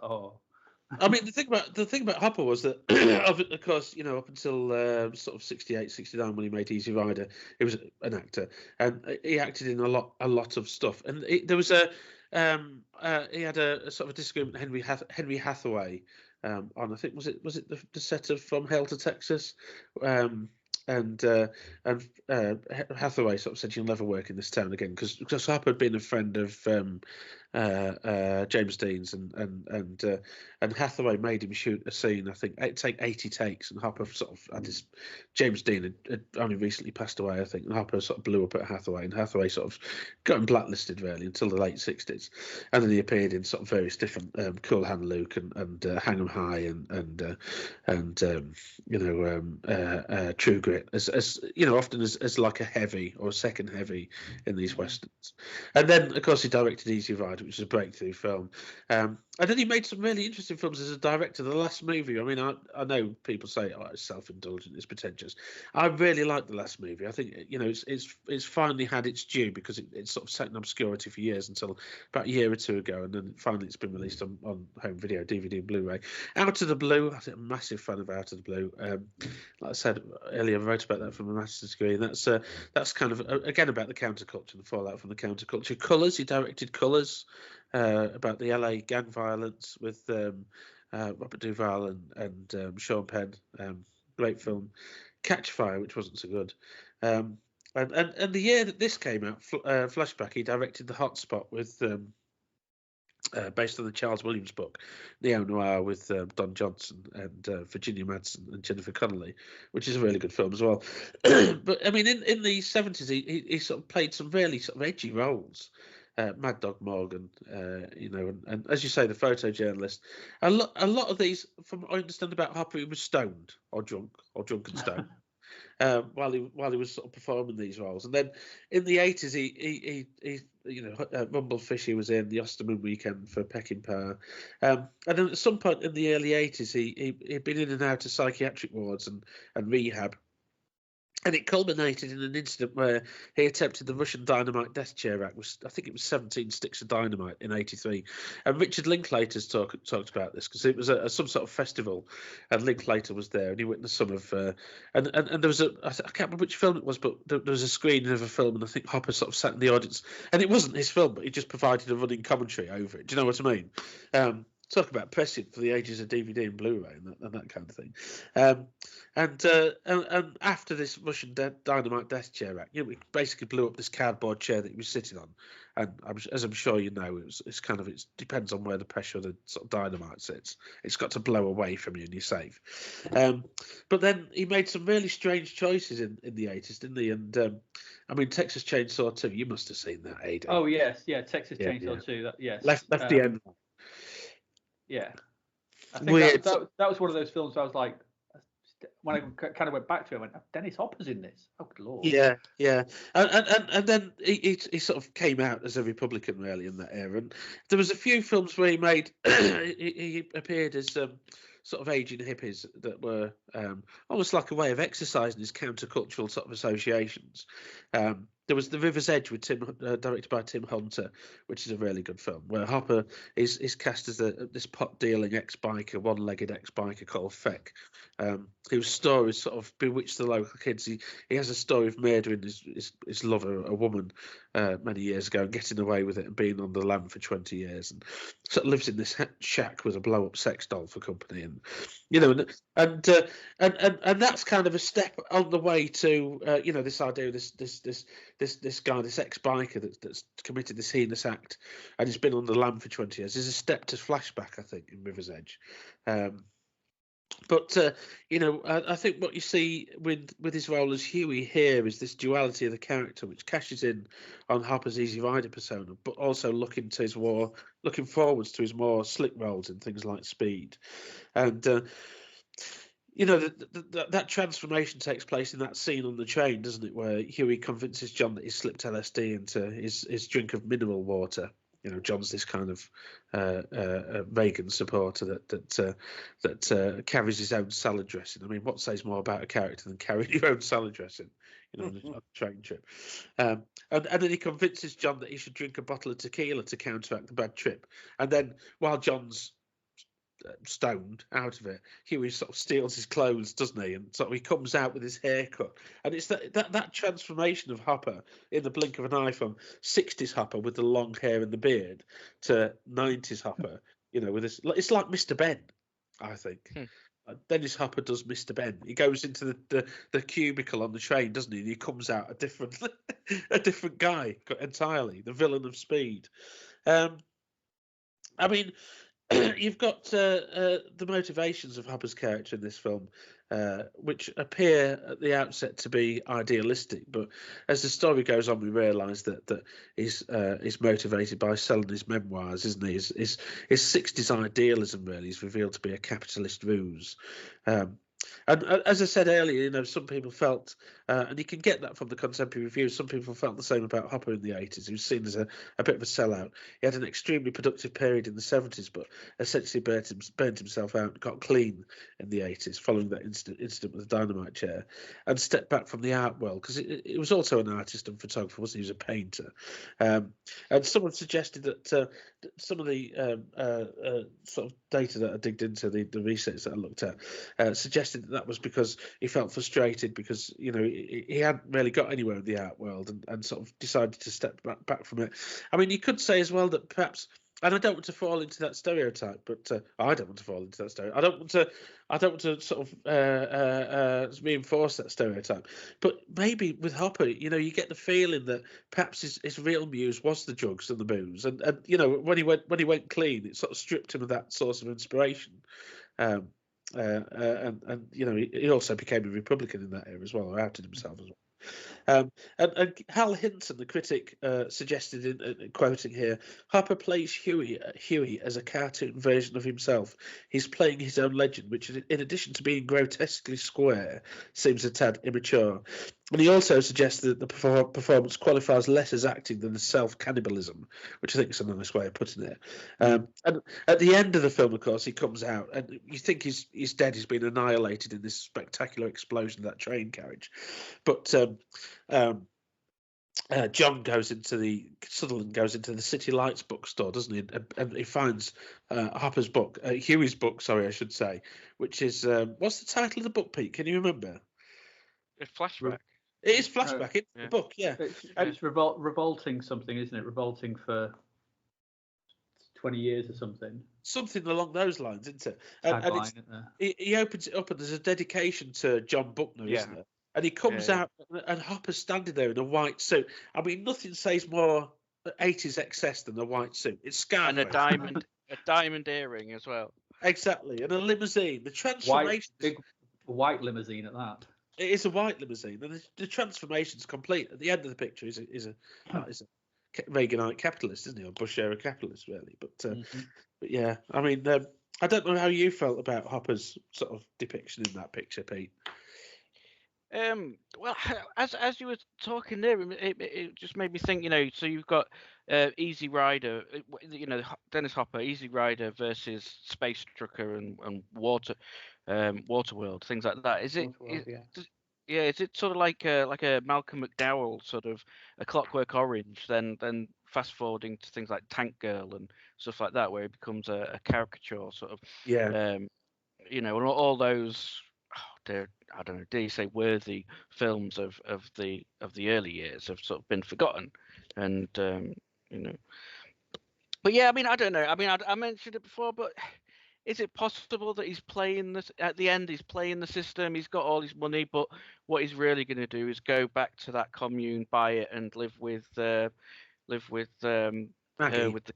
I mean, the thing about Hopper was that, of course, up until sort of 68, 69, when he made Easy Rider, he was an actor, and he acted in a lot of stuff. And there was he had a sort of a disagreement with Henry Hathaway on, I think, was it the set of From Hell to Texas, and Hathaway sort of said, "You'll never work in this town again," because Hopper had been a friend of James Dean's, and Hathaway made him shoot a scene. I think it'd take 80 takes, and Hopper sort of had this. James Dean had only recently passed away, I think, and Hopper sort of blew up at Hathaway, and Hathaway sort of got him blacklisted really until the late 60s, and then he appeared in sort of various different Cool Hand Luke and Hang 'Em High and True Grit as often as like a heavy or a second heavy in these westerns. And then of course he directed Easy Rider, which is a breakthrough film. And then he made some really interesting films as a director. The last movie, I mean, I know people say, it's self-indulgent, it's pretentious. I really like the last movie. I think it's finally had its due, because it's sort of sat in obscurity for years until about a year or two ago, and then finally it's been released on home video, DVD and Blu-ray. Out of the Blue, I'm a massive fan of Out of the Blue. Like I said earlier, I wrote about that from a master's degree, and that's kind of again about the counterculture, the fallout from the counterculture. Colours, he directed Colours, about the LA gang violence with Robert Duvall and Sean Penn. Great film. Catch Fire, which wasn't so good. And the year that this came out, Flashback, he directed The Hot Spot with based on the Charles Williams book, Neo Noir, with Don Johnson and Virginia Madsen and Jennifer Connelly, which is a really good film as well. But I mean, in the 70s, he sort of played some really sort of edgy roles. Mad Dog Morgan, and as you say, the photojournalist. A lot of these, from what I understand about Hopper, he was stoned or drunk and stoned while he was sort of performing these roles. And then in the 80s, he Rumblefish he was in, the Osterman Weekend for Peckinpah, and then at some point in the early 80s, he'd been in and out of psychiatric wards and rehab. And it culminated in an incident where he attempted the Russian dynamite death chair act. I think it was 17 sticks of dynamite in '83. And Richard Linklater's talked about this because it was some sort of festival, and Linklater was there, and he witnessed some of. And there was I can't remember which film it was, but there was a screening of a film, and I think Hopper sort of sat in the audience, and it wasn't his film, but he just provided a running commentary over it. Do you know what I mean? Talk about prescient for the ages of DVD and Blu-ray and that kind of thing. And after this Russian dynamite death chair act, we basically blew up this cardboard chair that he was sitting on. And as I'm sure you know, it depends on where the pressure of the sort of dynamite sits. It's got to blow away from you and you're safe. But then he made some really strange choices in the 80s, didn't he? And Texas Chainsaw 2, you must have seen that, Ada. Oh yes, yeah, Texas Chainsaw 2 that, yes. Left the end. Yeah, I think Weird. that was one of those films where I was like, when I kind of went back to it, I went, Dennis Hopper's in this. Oh, good lord. Yeah. And then he sort of came out as a Republican really in that era. And there was a few films where he made he appeared as sort of aging hippies that were almost like a way of exercising his countercultural sort of associations. There was The River's Edge with directed by Tim Hunter, which is a really good film, where Hopper is cast as this pot-dealing ex-biker, one-legged ex-biker called Feck, whose stories sort of bewitch the local kids. He has a story of murdering his lover, a woman, many years ago, and getting away with it and being on the lam for 20 years, and sort of lives in this shack with a blow-up sex doll for company, and and that's kind of a step on the way to this idea of this guy, this ex-biker that's committed this heinous act and he's been on the lam for 20 years is a step to Flashback, I think, in River's Edge. But I think what you see with his role as Huey here is this duality of the character, which cashes in on Hopper's Easy Rider persona, but also looking forwards to his more slick roles in things like Speed. And that transformation takes place in that scene on the train, doesn't it, where Huey convinces John that he slipped LSD into his drink of mineral water. John's this kind of Reagan supporter that carries his own salad dressing. I mean, what says more about a character than carrying your own salad dressing, on a train trip? And then he convinces John that he should drink a bottle of tequila to counteract the bad trip. And then while John's stoned out of it, Huey sort of steals his clothes, doesn't he? And so he comes out with his haircut, and it's that transformation of Hopper in the blink of an eye from 60s Hopper with the long hair and the beard to 90s Hopper, with this. It's like Mr. Ben, I think. Dennis Hopper does Mr. Ben. He goes into the cubicle on the train, doesn't he? And he comes out a different guy entirely, the villain of Speed. You've got the motivations of Hopper's character in this film, which appear at the outset to be idealistic, but as the story goes on, we realise that he's motivated by selling his memoirs, isn't he? His 60s idealism really is revealed to be a capitalist ruse. And as I said earlier, some people felt, and you can get that from the contemporary reviews, some people felt the same about Hopper in the 80s. He was seen as a bit of a sellout. He had an extremely productive period in the 70s, but essentially burnt himself out and got clean in the 80s following that incident with the dynamite chair, and stepped back from the art world because he was also an artist and photographer, wasn't he? He was a painter. And someone suggested that some of the sort of data that I digged into, the research that I looked at, suggested that was because he felt frustrated because he hadn't really got anywhere in the art world and sort of decided to step back from it. I mean, you could say as well that perhaps, and I don't want to fall into that stereotype, but I don't want to fall into that stereotype. I don't want to sort of reinforce that stereotype. But maybe with Hopper, you get the feeling that perhaps his real muse was the drugs and the booze, and when he went clean, it sort of stripped him of that source of inspiration. And he also became a Republican in that era as well, or outed himself as well. And Hal Hinton, the critic, suggested, in quoting here, Hopper plays Huey as a cartoon version of himself. He's playing his own legend, which, in addition to being grotesquely square, seems a tad immature. And he also suggests that the performance qualifies less as acting than as self-cannibalism, which I think is a nice way of putting it. And at the end of the film, of course, he comes out, and you think he's dead. He's been annihilated in this spectacular explosion of that train carriage. But Sutherland goes into the City Lights bookstore, doesn't he? And he finds Hopper's book, Huey's book, sorry, I should say, which is what's the title of the book, Pete? Can you remember? Flashback. It is Flashback. It's the book, yeah. It's revolting something, isn't it? Revolting for 20 years or something. Something along those lines, isn't it? And he opens it up, and there's a dedication to John Buckner, isn't there? And he comes out, and Hopper's standing there in a white suit. I mean, nothing says more 80s excess than a white suit. It's sky and a diamond earring as well. Exactly, and a limousine. The transformation, big white limousine at that. It is a white limousine, and the transformation's complete. At the end of the picture is a Reaganite capitalist, isn't he, or Bush era capitalist, really? But yeah, I mean, I don't know how you felt about Hopper's sort of depiction in that picture, Pete. Well, as you were talking there, it just made me think. So you've got Easy Rider, Dennis Hopper, Easy Rider versus Space Trucker and Waterworld, things like that. Is it sort of like a Malcolm McDowell sort of A Clockwork Orange, then fast forwarding to things like Tank Girl and stuff like that, where it becomes a caricature sort of. Yeah. And all those. I don't know. Dare you say worthy films of the early years have sort of been forgotten, and But yeah, I mean, I don't know. I mean, I mentioned it before, but is it possible that he's playing this at the end? He's playing the system. He's got all his money, but what he's really going to do is go back to that commune, buy it, and live with her with the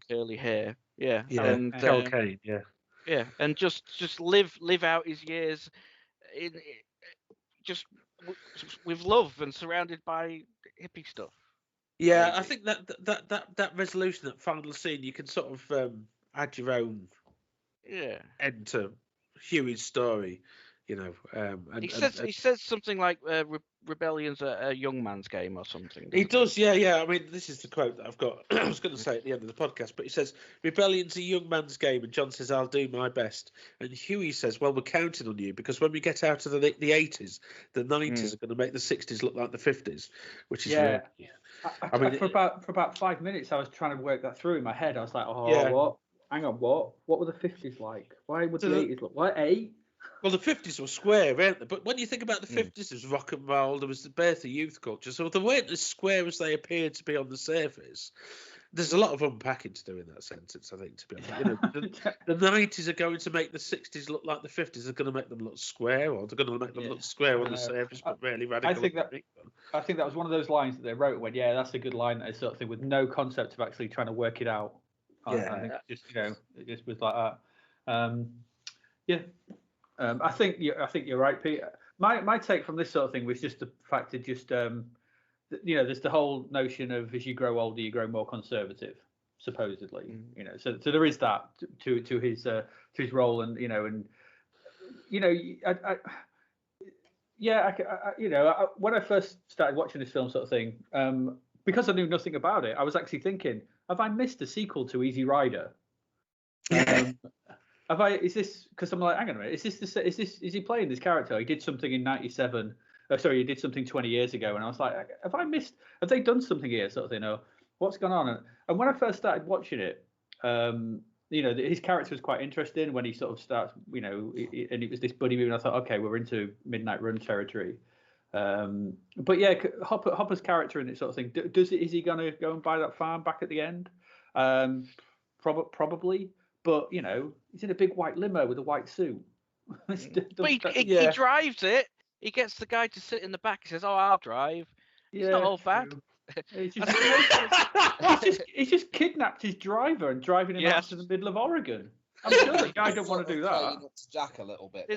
curly hair. Yeah. And Kane, yeah. Yeah, and just live out his years just with love and surrounded by hippie stuff. Yeah, maybe. I think that resolution, that final scene, you can sort of add your own end to Huey's story, And he says something like rebellion's a young man's game or something. He does, yeah. I mean, this is the quote that I've got. I was going to say at the end of the podcast, but he says, rebellion's a young man's game, and John says, I'll do my best. And Huey says, well, we're counting on you, because when we get out of the 80s, the 90s are going to make the 60s look like the 50s, which is I mean, for about 5 minutes, I was trying to work that through in my head. I was like, what? Hang on, what? What were the 50s like? Why would the 80s look? What, 8? Well, the 50s were square, weren't they? But when you think about the 50s, there was rock and roll, there was the birth of youth culture, so they weren't as square as they appeared to be on the surface. There's a lot of unpacking to do in that sentence, I think, to be honest. The 90s are going to make the 60s look like the 50s. They're going to make them look square, or they're going to make them look square on the surface, but really radical. I think that was one of those lines that they wrote when, that's a good line, that sort of thing, with no concept of actually trying to work it out. I think it just was like that. I think you're right, Peter. My take from this sort of thing was just the fact that there's the whole notion of as you grow older, you grow more conservative, supposedly. So there is that to his role, and when I first started watching this film, sort of thing, because I knew nothing about it, I was actually thinking, have I missed a sequel to Easy Rider? Is this because I'm like, hang on a minute, is he playing this character? He did something in '97. He did something 20 years ago, and I was like, have they done something here, sort of thing, or what's gone on? And when I first started watching it, his character was quite interesting when he sort of starts, and it was this buddy movie, and I thought, okay, we're into Midnight Run territory. But yeah, Hopper's character in it, sort of thing. Is he going to go and buy that farm back at the end? Probably. But he's in a big white limo with a white suit. But he drives it. He gets the guy to sit in the back. He says, "Oh, I'll drive." It's not all bad. He's just kidnapped his driver and driving him out to the middle of Oregon. I'm sure the guy don't want to do that. Jack a little bit.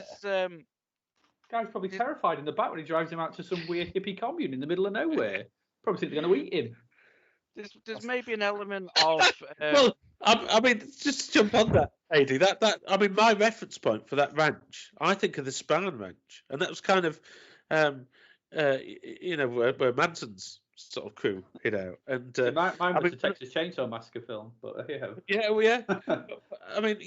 Guy's probably terrified in the back when he drives him out to some weird hippie commune in the middle of nowhere. Probably think they're going to eat him. There's maybe an element of. Well, I mean, just to jump on that, Adi, I mean, my reference point for that ranch, I think of the Spahn Ranch, and that was kind of, where Manson's sort of crew hid out. And mine was the Texas Chainsaw Massacre film, but yeah. I mean,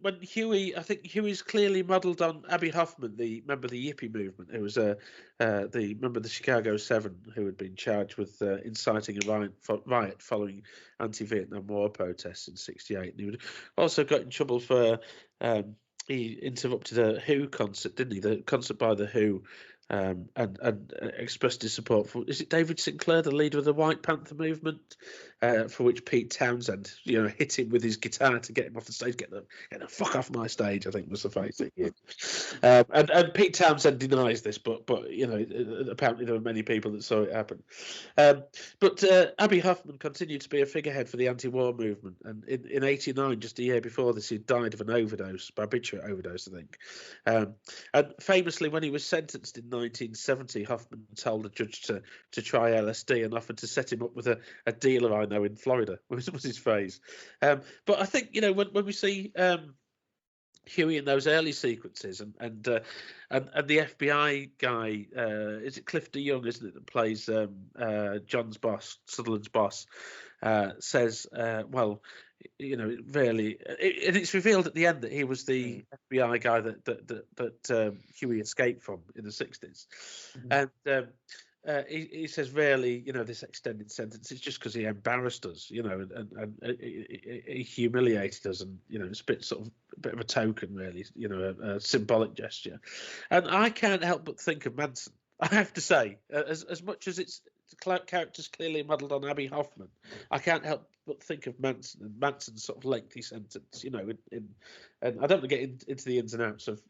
when Huey, I think Huey's clearly modelled on Abby Hoffman, the member of the Yippie movement, who was the member of the Chicago 7, who had been charged with inciting a riot following anti-Vietnam War protests in '68. And he also got in trouble for he interrupted a Who concert, didn't he? The concert by the Who. And expressed his support for, is it David Sinclair, the leader of the White Panther movement, for which Pete Townsend, hit him with his guitar to get him off the stage, get the fuck off my stage, I think was the phrase that he used. And Pete Townsend denies this, but apparently there were many people that saw it happen. But Abby Hoffman continued to be a figurehead for the anti-war movement, and in '89, just a year before this, he died of an overdose, barbiturate overdose, I think. And famously, when he was sentenced in 1970, Hoffman told a judge to try LSD and offered to set him up with a dealer I know in Florida, was his phrase. But I think, when we see Huey in those early sequences and the FBI guy, is it Cliff DeYoung, isn't it, that plays John's boss, Sutherland's boss, says, really, and it's revealed at the end that he was the FBI guy that Huey escaped from in the '60s, and he says, really, this extended sentence is just because he embarrassed us, and he humiliated us, and it's a bit of a token, really, a symbolic gesture, and I can't help but think of Manson. I have to say, as much as it's characters clearly modelled on Abby Hoffman, I can't help but think of Manson and Manson's sort of lengthy sentence, and I don't want to get into the ins and outs of,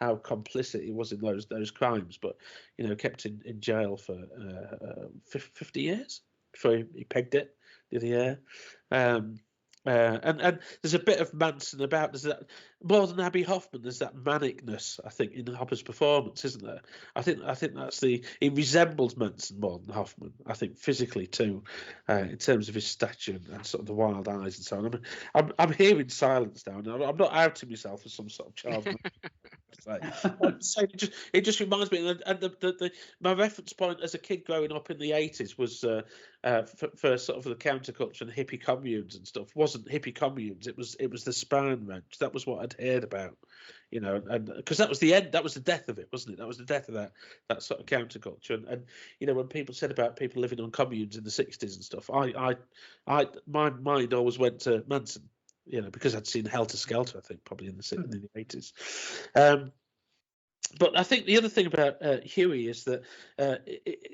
how complicit he was in those crimes, but, kept in jail for 50 years before he pegged it the other year. And there's a bit of Manson about. There's that more than Abby Hoffman. There's that manicness, I think, in Hopper's performance, isn't there? I think that's he resembles Manson more than Hoffman. I think physically too, in terms of his stature and sort of the wild eyes and so on. I'm hearing silence now, and I'm not outing myself as some sort of child. It just reminds me, and my reference point as a kid growing up in the '80s was for sort of the counterculture and hippie communes and stuff. Wasn't hippie communes? It was the Spahn Ranch. That was what I'd heard about, and because that was the end. That was the death of it, wasn't it? That was the death of that sort of counterculture. And when people said about people living on communes in the '60s and stuff, my mind always went to Manson. Because I'd seen Helter Skelter, I think, probably in the '80s. But I think the other thing about Huey is that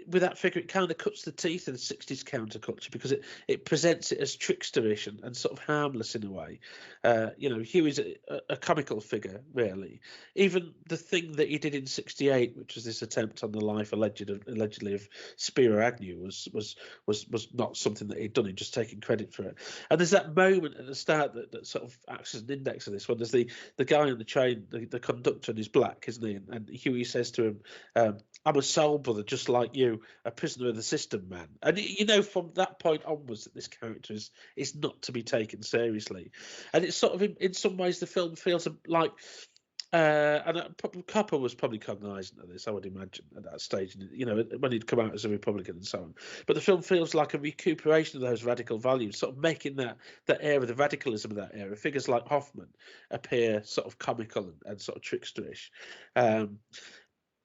with that figure, it kind of cuts the teeth of the '60s counterculture because it presents it as tricksterish and sort of harmless in a way. Huey's a comical figure, really. Even the thing that he did in '68, which was this attempt on the life allegedly of Spiro Agnew, was not something that he'd done. He'd just taken credit for it. And there's that moment at the start that sort of acts as an index of this, when there's the guy on the train, the conductor, and he's black, isn't he? And Huey says to him, I'm a soul brother just like you, a prisoner of the system, man. And from that point onwards that this character is not to be taken seriously. And it's sort of in some ways the film feels like and Copper was probably cognizant of this, I would imagine, at that stage, when he'd come out as a Republican and so on. But the film feels like a recuperation of those radical values, sort of making that era, the radicalism of that era. Figures like Hoffman appear sort of comical and sort of tricksterish.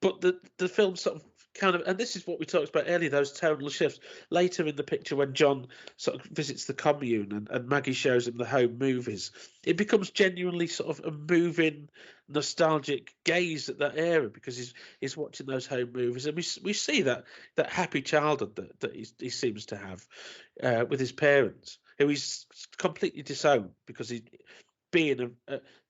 But the film sort of kind of, and this is what we talked about earlier, those tonal shifts. Later in the picture, when John sort of visits the commune and Maggie shows him the home movies, it becomes genuinely sort of a moving, nostalgic gaze at that era because he's watching those home movies, and we see that happy childhood that he seems to have with his parents, who he's completely disowned because being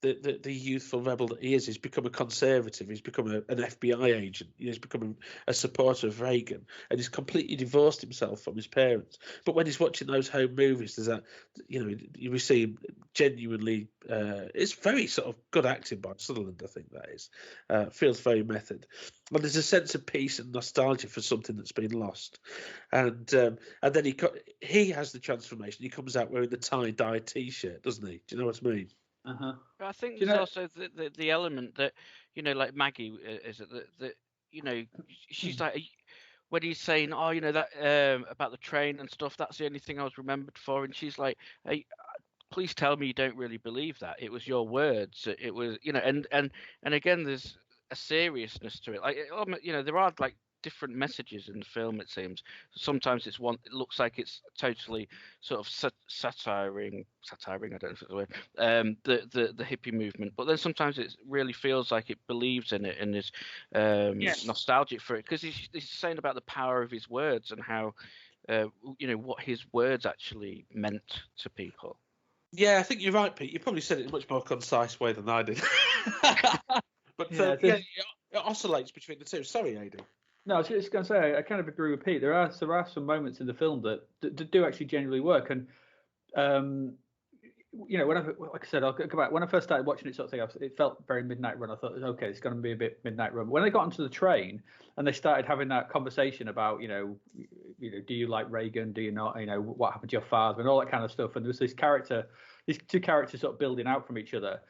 the youthful rebel that he is, he's become a conservative. He's become an FBI agent. He's become a supporter of Reagan, and he's completely divorced himself from his parents. But when he's watching those home movies, there's that, you see him genuinely. It's very sort of good acting by Sutherland. I think that is feels very method, and there's a sense of peace and nostalgia for something that's been lost. And then he has the transformation. He comes out wearing the tie-dye T-shirt, doesn't he? Do you know what I mean? I think there's also the element that like Maggie is that she's like, when he's saying, oh, that about the train and stuff, that's the only thing I was remembered for, and she's like, hey, please tell me you don't really believe that. It was your words. It was, and again, there's a seriousness to it. Like, there are like different messages in the film. It seems sometimes it looks like it's totally sort of satiring. I don't know if it's the word. The hippie movement, but then sometimes it really feels like it believes in it and is nostalgic for it, because he's saying about the power of his words and how what his words actually meant to people. Yeah, I think you're right, Pete. You probably said it in a much more concise way than I did. But it oscillates between the two. Sorry, Aidan. No, I was just going to say I kind of agree with Pete. There are some moments in the film that do actually genuinely work, and when like I said, I'll go back. When I first started watching it, sort of thing, it felt very Midnight Run. I thought, okay, it's going to be a bit Midnight Run. When they got onto the train and they started having that conversation about, do you like Reagan? Do you not? What happened to your father and all that kind of stuff. And there was these two characters sort of building out from each other.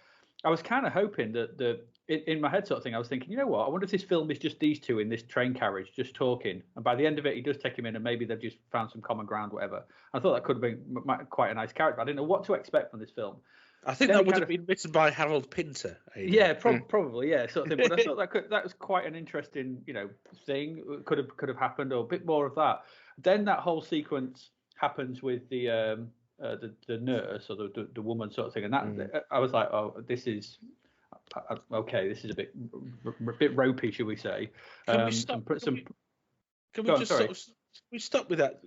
I was kind of hoping that in my head sort of thing, I was thinking, you know what? I wonder if this film is just these two in this train carriage just talking. And by the end of it, he does take him in and maybe they've just found some common ground, whatever. I thought that could have been quite a nice character. I didn't know what to expect from this film. I think that would have been written by Harold Pinter. Aidan. Yeah, probably, yeah, sort of thing. But I thought that was quite an interesting, thing. Could have happened, or a bit more of that. Then that whole sequence happens with the nurse or the woman sort of thing, and that I was like, oh, this is okay. This is a bit ropey, should we say? Can we stop with that?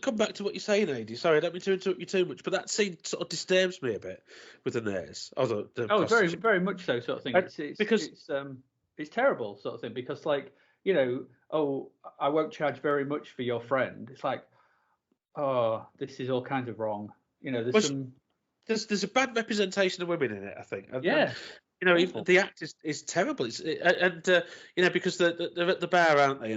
Come back to what you're saying, Adi. Sorry, I don't mean to interrupt you too much, but that scene sort of disturbs me a bit with the nurse. Very, very much so, sort of thing. It's terrible, sort of thing, because like I won't charge very much for your friend. It's like, oh, this is all kinds of wrong. There's a bad representation of women in it, I think. Awful. The act is terrible. Because they're at the bar, aren't they?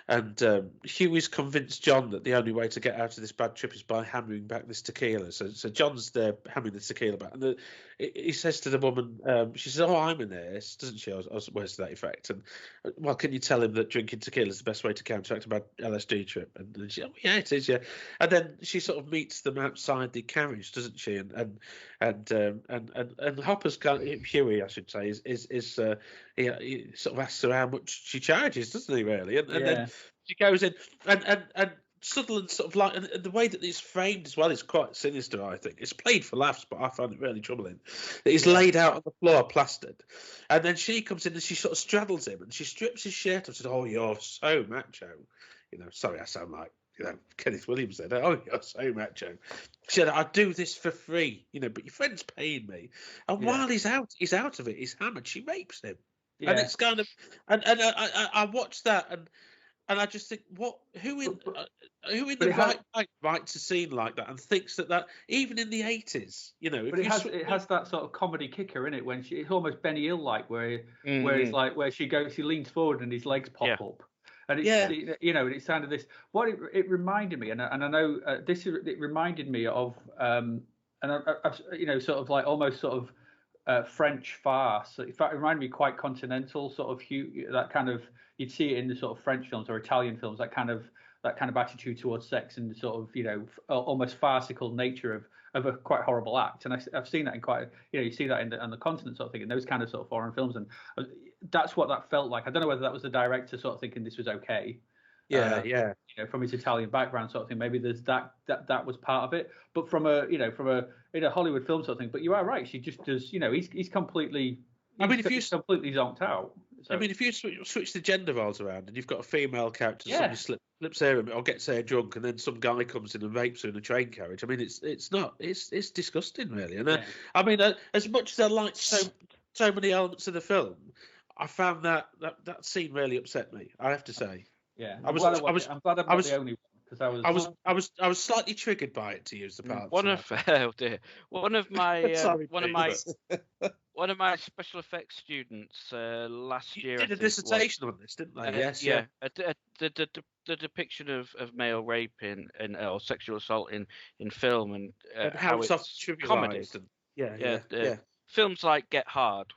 And Hugh is convinced John that the only way to get out of this bad trip is by hammering back this tequila. So John's there hammering the tequila back, and he says to the woman, she says, "Oh, I'm a nurse," doesn't she? Or words to that effect. And well, can you tell him that drinking tequila is the best way to counteract a bad LSD trip? And she, oh yeah, it is, yeah. And then she sort of meets them outside the carriage, doesn't she? And Hopper's Huey, I should say, is he sort of asks her how much she charges, doesn't he? Really, and then she goes in, and Sutherland sort of like, and the way that it's framed as well is quite sinister. I think it's played for laughs, but I find it really troubling. That he's laid out on the floor, plastered, and then she comes in and she sort of straddles him and she strips his shirt off and says, "Oh, you're so macho." Sorry, I sound like Kenneth Williams said, "Oh, you're so macho." She said, "I do this for free, but your friend's paying me." And while he's out of it, he's hammered. She rapes him, and it's kind of, and I watched that and I just think, who in the right writes a scene like that and thinks that even in the 80s, But it has that sort of comedy kicker in it when it's almost Benny Hill like where it's like where she leans forward and his legs pop up. And it's kind of this. What it reminded me, and I know it reminded me of, and I sort of like almost sort of French farce. In fact, it reminded me quite continental sort of that kind of. You'd see it in the sort of French films or Italian films, that kind of attitude towards sex and sort of almost farcical nature of a quite horrible act. And I've seen that in quite you see that on the continent sort of thing in those kind of sort of foreign films, and that's what that felt like. I don't know whether that was the director sort of thinking this was okay. From his Italian background sort of thing, maybe there's that was part of it. But from a Hollywood film sort of thing. But you are right. She just does. He's completely. He's completely zonked out. So. If you switch the gender roles around and you've got a female character somebody slips her or gets her drunk and then some guy comes in and rapes her in a train carriage, it's disgusting, really. And as much as I liked so many elements of the film, I found that scene really upset me, I have to say. Yeah, I'm glad I'm not the only one. I was slightly triggered by it, to use the part. One of my special effects students last year did a dissertation on this, didn't they? Yes. The depiction of male rape or sexual assault in film and how it's soft trivialized. Films like Get Hard,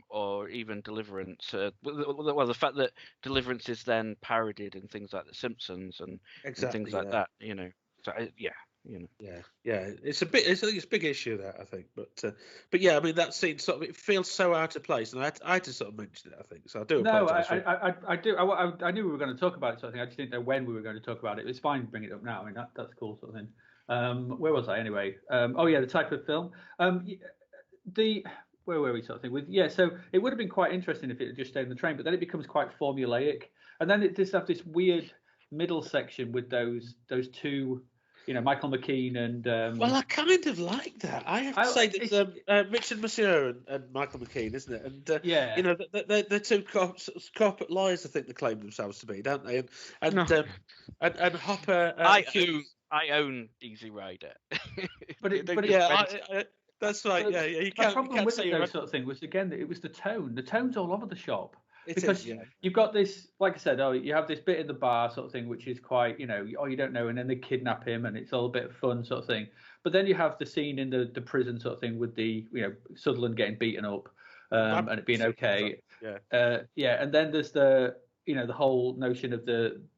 or even Deliverance. Well, the fact that Deliverance is then parodied in things like The Simpsons and things like that, you know. So yeah, you know. Yeah. It's a bit. I think it's a big issue there. I think, but yeah, I mean that scene sort of it feels so out of place, and I had to sort of mention it. I think so. I do apologise. I do. I knew we were going to talk about it, sort of thing. I just didn't know when we were going to talk about it. It's fine to bring it up now. I mean that's cool, sort of thing. Where was I anyway? Oh yeah, the type of film. Where were we, sort of thing? So it would have been quite interesting if it had just stayed on the train, but then it becomes quite formulaic, and then it does have this weird middle section with those two, you know, Michael McKean and. Well, I kind of like that. I have to say that Richard Monsieur and Michael McKean, isn't it? And you know, they're two corporate lawyers. I think they claim themselves to be, don't they? And Hopper. I own Easy Rider. That's right. You can't. The problem with those sort of thing was again that it was the tone. The tone's all over the shop. Because you've got this, like I said, you have this bit in the bar sort of thing, which is quite, you know, you don't know, and then they kidnap him, and it's all a bit of fun sort of thing. But then you have the scene in the prison sort of thing with the, you know, Sutherland getting beaten up, and it being okay. And then there's the, you know, the whole notion of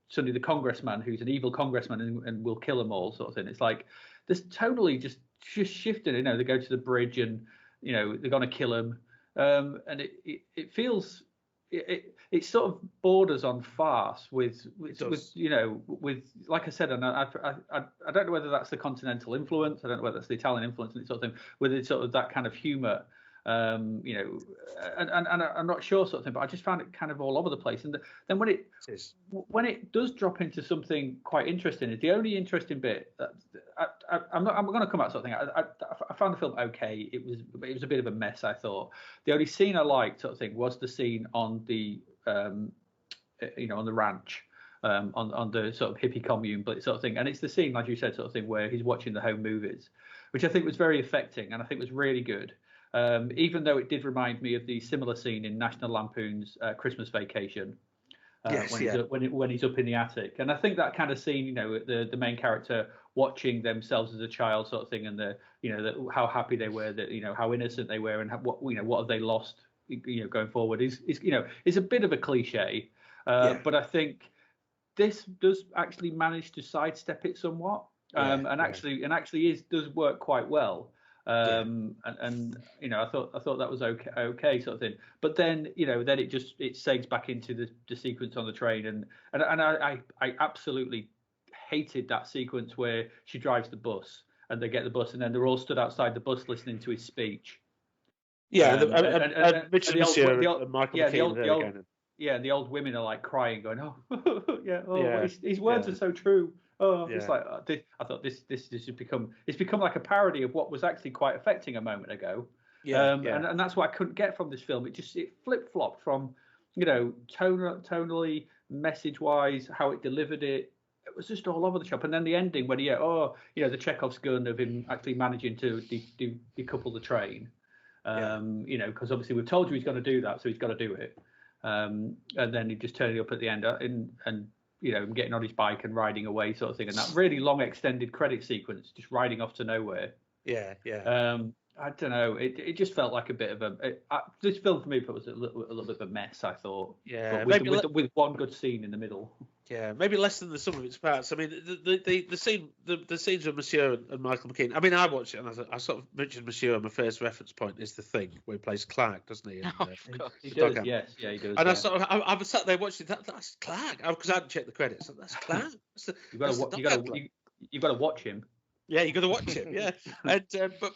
suddenly the congressman who's an evil congressman and will kill them all sort of thing. It's like this totally just shifted. You know, they go to the bridge and, you know, they're going to kill him, and it feels. It sort of borders on farce with you know, with, like I said, and I don't know whether that's the continental influence, I don't know whether that's the Italian influence and sort of thing, with it sort of that kind of humour, you know, and I'm not sure sort of thing, but I just found it kind of all over the place. And then when it does drop into something quite interesting, the only interesting bit that I'm going to come out sort of thing. I found the film okay. It was a bit of a mess, I thought. The only scene I liked sort of thing was the scene on the you know, on the ranch, on the sort of hippie commune, but sort of thing. And it's the scene, like you said, sort of thing, where he's watching the home movies, which I think was very affecting and I think was really good. Even though it did remind me of the similar scene in National Lampoon's Christmas Vacation, when he's up in the attic. And I think that kind of scene, you know, the main character watching themselves as a child sort of thing, and how happy they were, that, you know, how innocent they were, and what have they lost, you know, going forward is you know, is a bit of a cliche, but I think this does actually manage to sidestep it somewhat, and actually does work quite well. And you know, I thought that was okay sort of thing. But then, you know, then it segs back into the sequence on the train, and I absolutely hated that sequence where she drives the bus and they get the bus and then they're all stood outside the bus listening to his speech. And Richard Monsieur and Michael McKean. And the old women are like crying, going, his words are so true. It's like I thought this has become like a parody of what was actually quite affecting a moment ago. And that's what I couldn't get from this film. It flip flopped from, you know, tonally, message wise, how it delivered it. It was just all over the shop. And then the ending when the Chekhov's gun of him actually managing to decouple the train. You know, because obviously we've told you he's going to do that, so he's got to do it. And then he just turning up at the end and you know, getting on his bike and riding away sort of thing, and that really long extended credit sequence, just riding off to nowhere. I don't know. It just felt like a bit of this film for me was a little bit of a mess, I thought. With one good scene in the middle. Yeah, maybe less than the sum of its parts. I mean, the scenes with Monsieur and Michael McKean. I mean, I watched it and I sort of mentioned Monsieur. My first reference point is The Thing, where he plays Clark, doesn't he? He does. Yes, he does. And I was sat there watching that's Clark, because I hadn't checked the credits. That's Clark. You've got to watch him. Yeah, you got to watch him. Yeah, and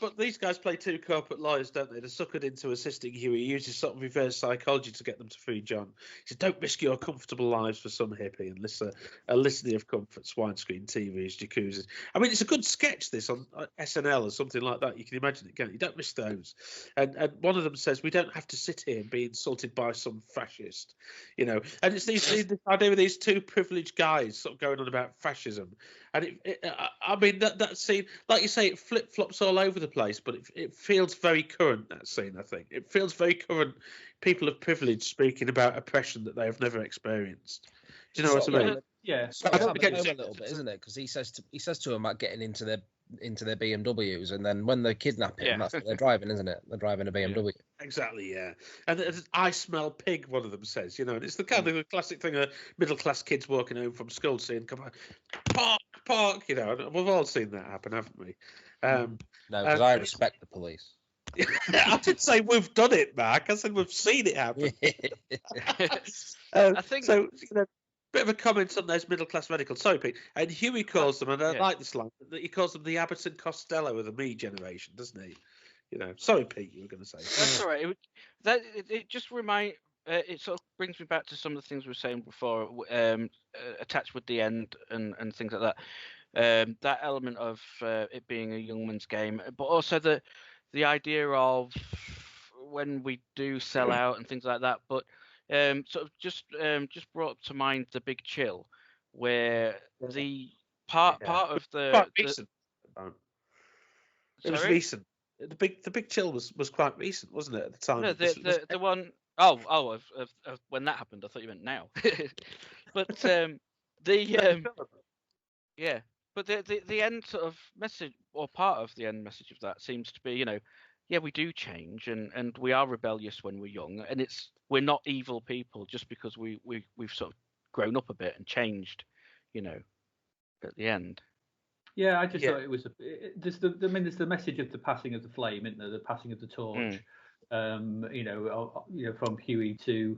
but these guys play two corporate lawyers, don't they? They're suckered into assisting Huey. He uses sort of reverse psychology to get them to free John. He said, "Don't risk your comfortable lives for some hippie and listen a litany of comforts, widescreen TVs, jacuzzis." I mean, it's a good sketch this on SNL or something like that. You can imagine it, can't you? Don't miss those. And one of them says, "We don't have to sit here and be insulted by some fascist," you know. And it's this idea with these two privileged guys sort of going on about fascism. And I mean, that scene, like you say, it flip-flops all over the place, but it feels very current, that scene, I think. It feels very current, people of privilege speaking about oppression that they have never experienced. Do you know what I mean? Yeah. So I don't it's think a it's- little bit, isn't it? Because he says to him about getting into their BMWs, and then when they kidnap him, Yeah. that's what they're driving, isn't it? They're driving a BMW. Exactly, yeah. And I smell pig, one of them says, you know, and it's the kind of the classic thing of middle-class kids walking home from school saying, come on, park, you know, and we've all seen that happen, haven't we? No, because I respect the police. I didn't say we've done it, Mark. I said we've seen it happen. I think so. You know, bit of a comment on those middle-class radicals. Sorry, Pete. And Huey calls them, and I like this line, that he calls them the Abbott and Costello of the me generation, doesn't he? You know. Sorry, Pete. You were going to say. That's all right. It just it sort of brings me back to some of the things we were saying before, attached with the end and things like that. That element of it being a young man's game, but also the idea of when we do sell out and things like that. But sort of just brought up to mind The Big Chill, where the part of Quite the recent. It was sorry? recent. The big chill was quite recent, wasn't it, at the time? No, This was- the one of when that happened. I thought you meant now. But yeah, but the end sort of message, or part of the end message of that, seems to be, you know, yeah, we do change, and we are rebellious when we're young, and we're not evil people just because we've sort of grown up a bit and changed, you know, at the end. Yeah, I just thought it was there's the message of the passing of the flame, isn't there? The passing of the torch. You know, from Huey to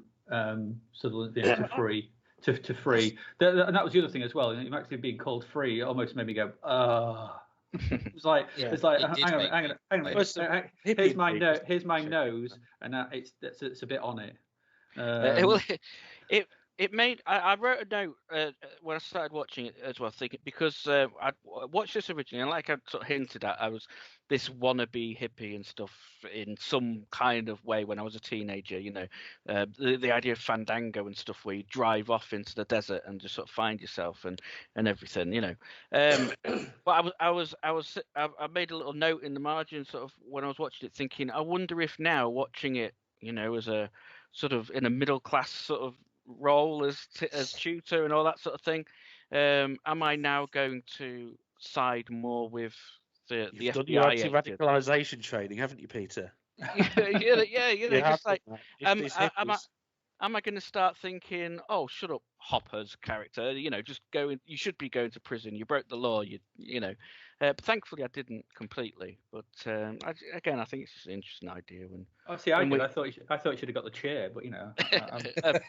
Sutherland, to Free. To Free. And that was the other thing as well. Him actually being called Free almost made me go, It's like, hang on. Here's my nose, and it's a bit on it. It made. I wrote a note when I started watching it as well, thinking, because I watched this originally, and like I sort of hinted at, I was this wannabe hippie and stuff in some kind of way when I was a teenager. You know, the idea of Fandango and stuff, where you drive off into the desert and just sort of find yourself and everything. You know, but I made a little note in the margin, sort of when I was watching it, thinking, I wonder if now watching it, you know, as a sort of in a middle class sort of role as tutor and all that sort of thing, am I now going to side more with the You've done FBI your agent? anti-radicalisation training, haven't you, Peter? You know, just like, am hippies. I going to start thinking, oh, shut up, Hopper's character, you know, you should be going to prison, you broke the law, you know. But thankfully I didn't completely. But I think it's just an interesting idea. I thought you should have got the chair, but you know,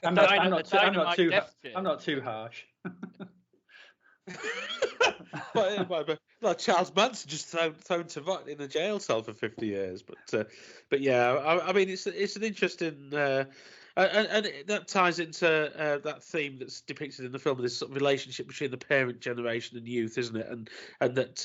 I'm not too harsh. Like Charles Manson just thrown to rot in a jail cell for 50 years. But yeah, I mean, it's an interesting. And that ties into that theme that's depicted in the film, this sort of relationship between the parent generation and youth, isn't it? And that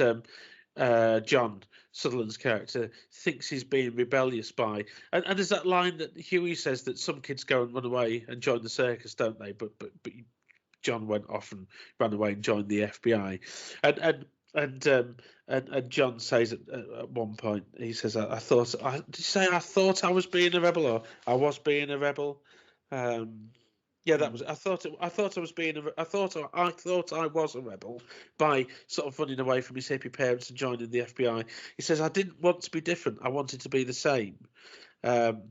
Jon Sutherland's character thinks he's being rebellious by. And there's that line that Huey says that some kids go and run away and join the circus, don't they? But Jon went off and ran away and joined the FBI. And Jon says at one point, he says, I thought I was being a rebel, or I was being a rebel. That was. I thought I was a rebel by sort of running away from his hippie parents and joining the FBI. He says, I didn't want to be different. I wanted to be the same. You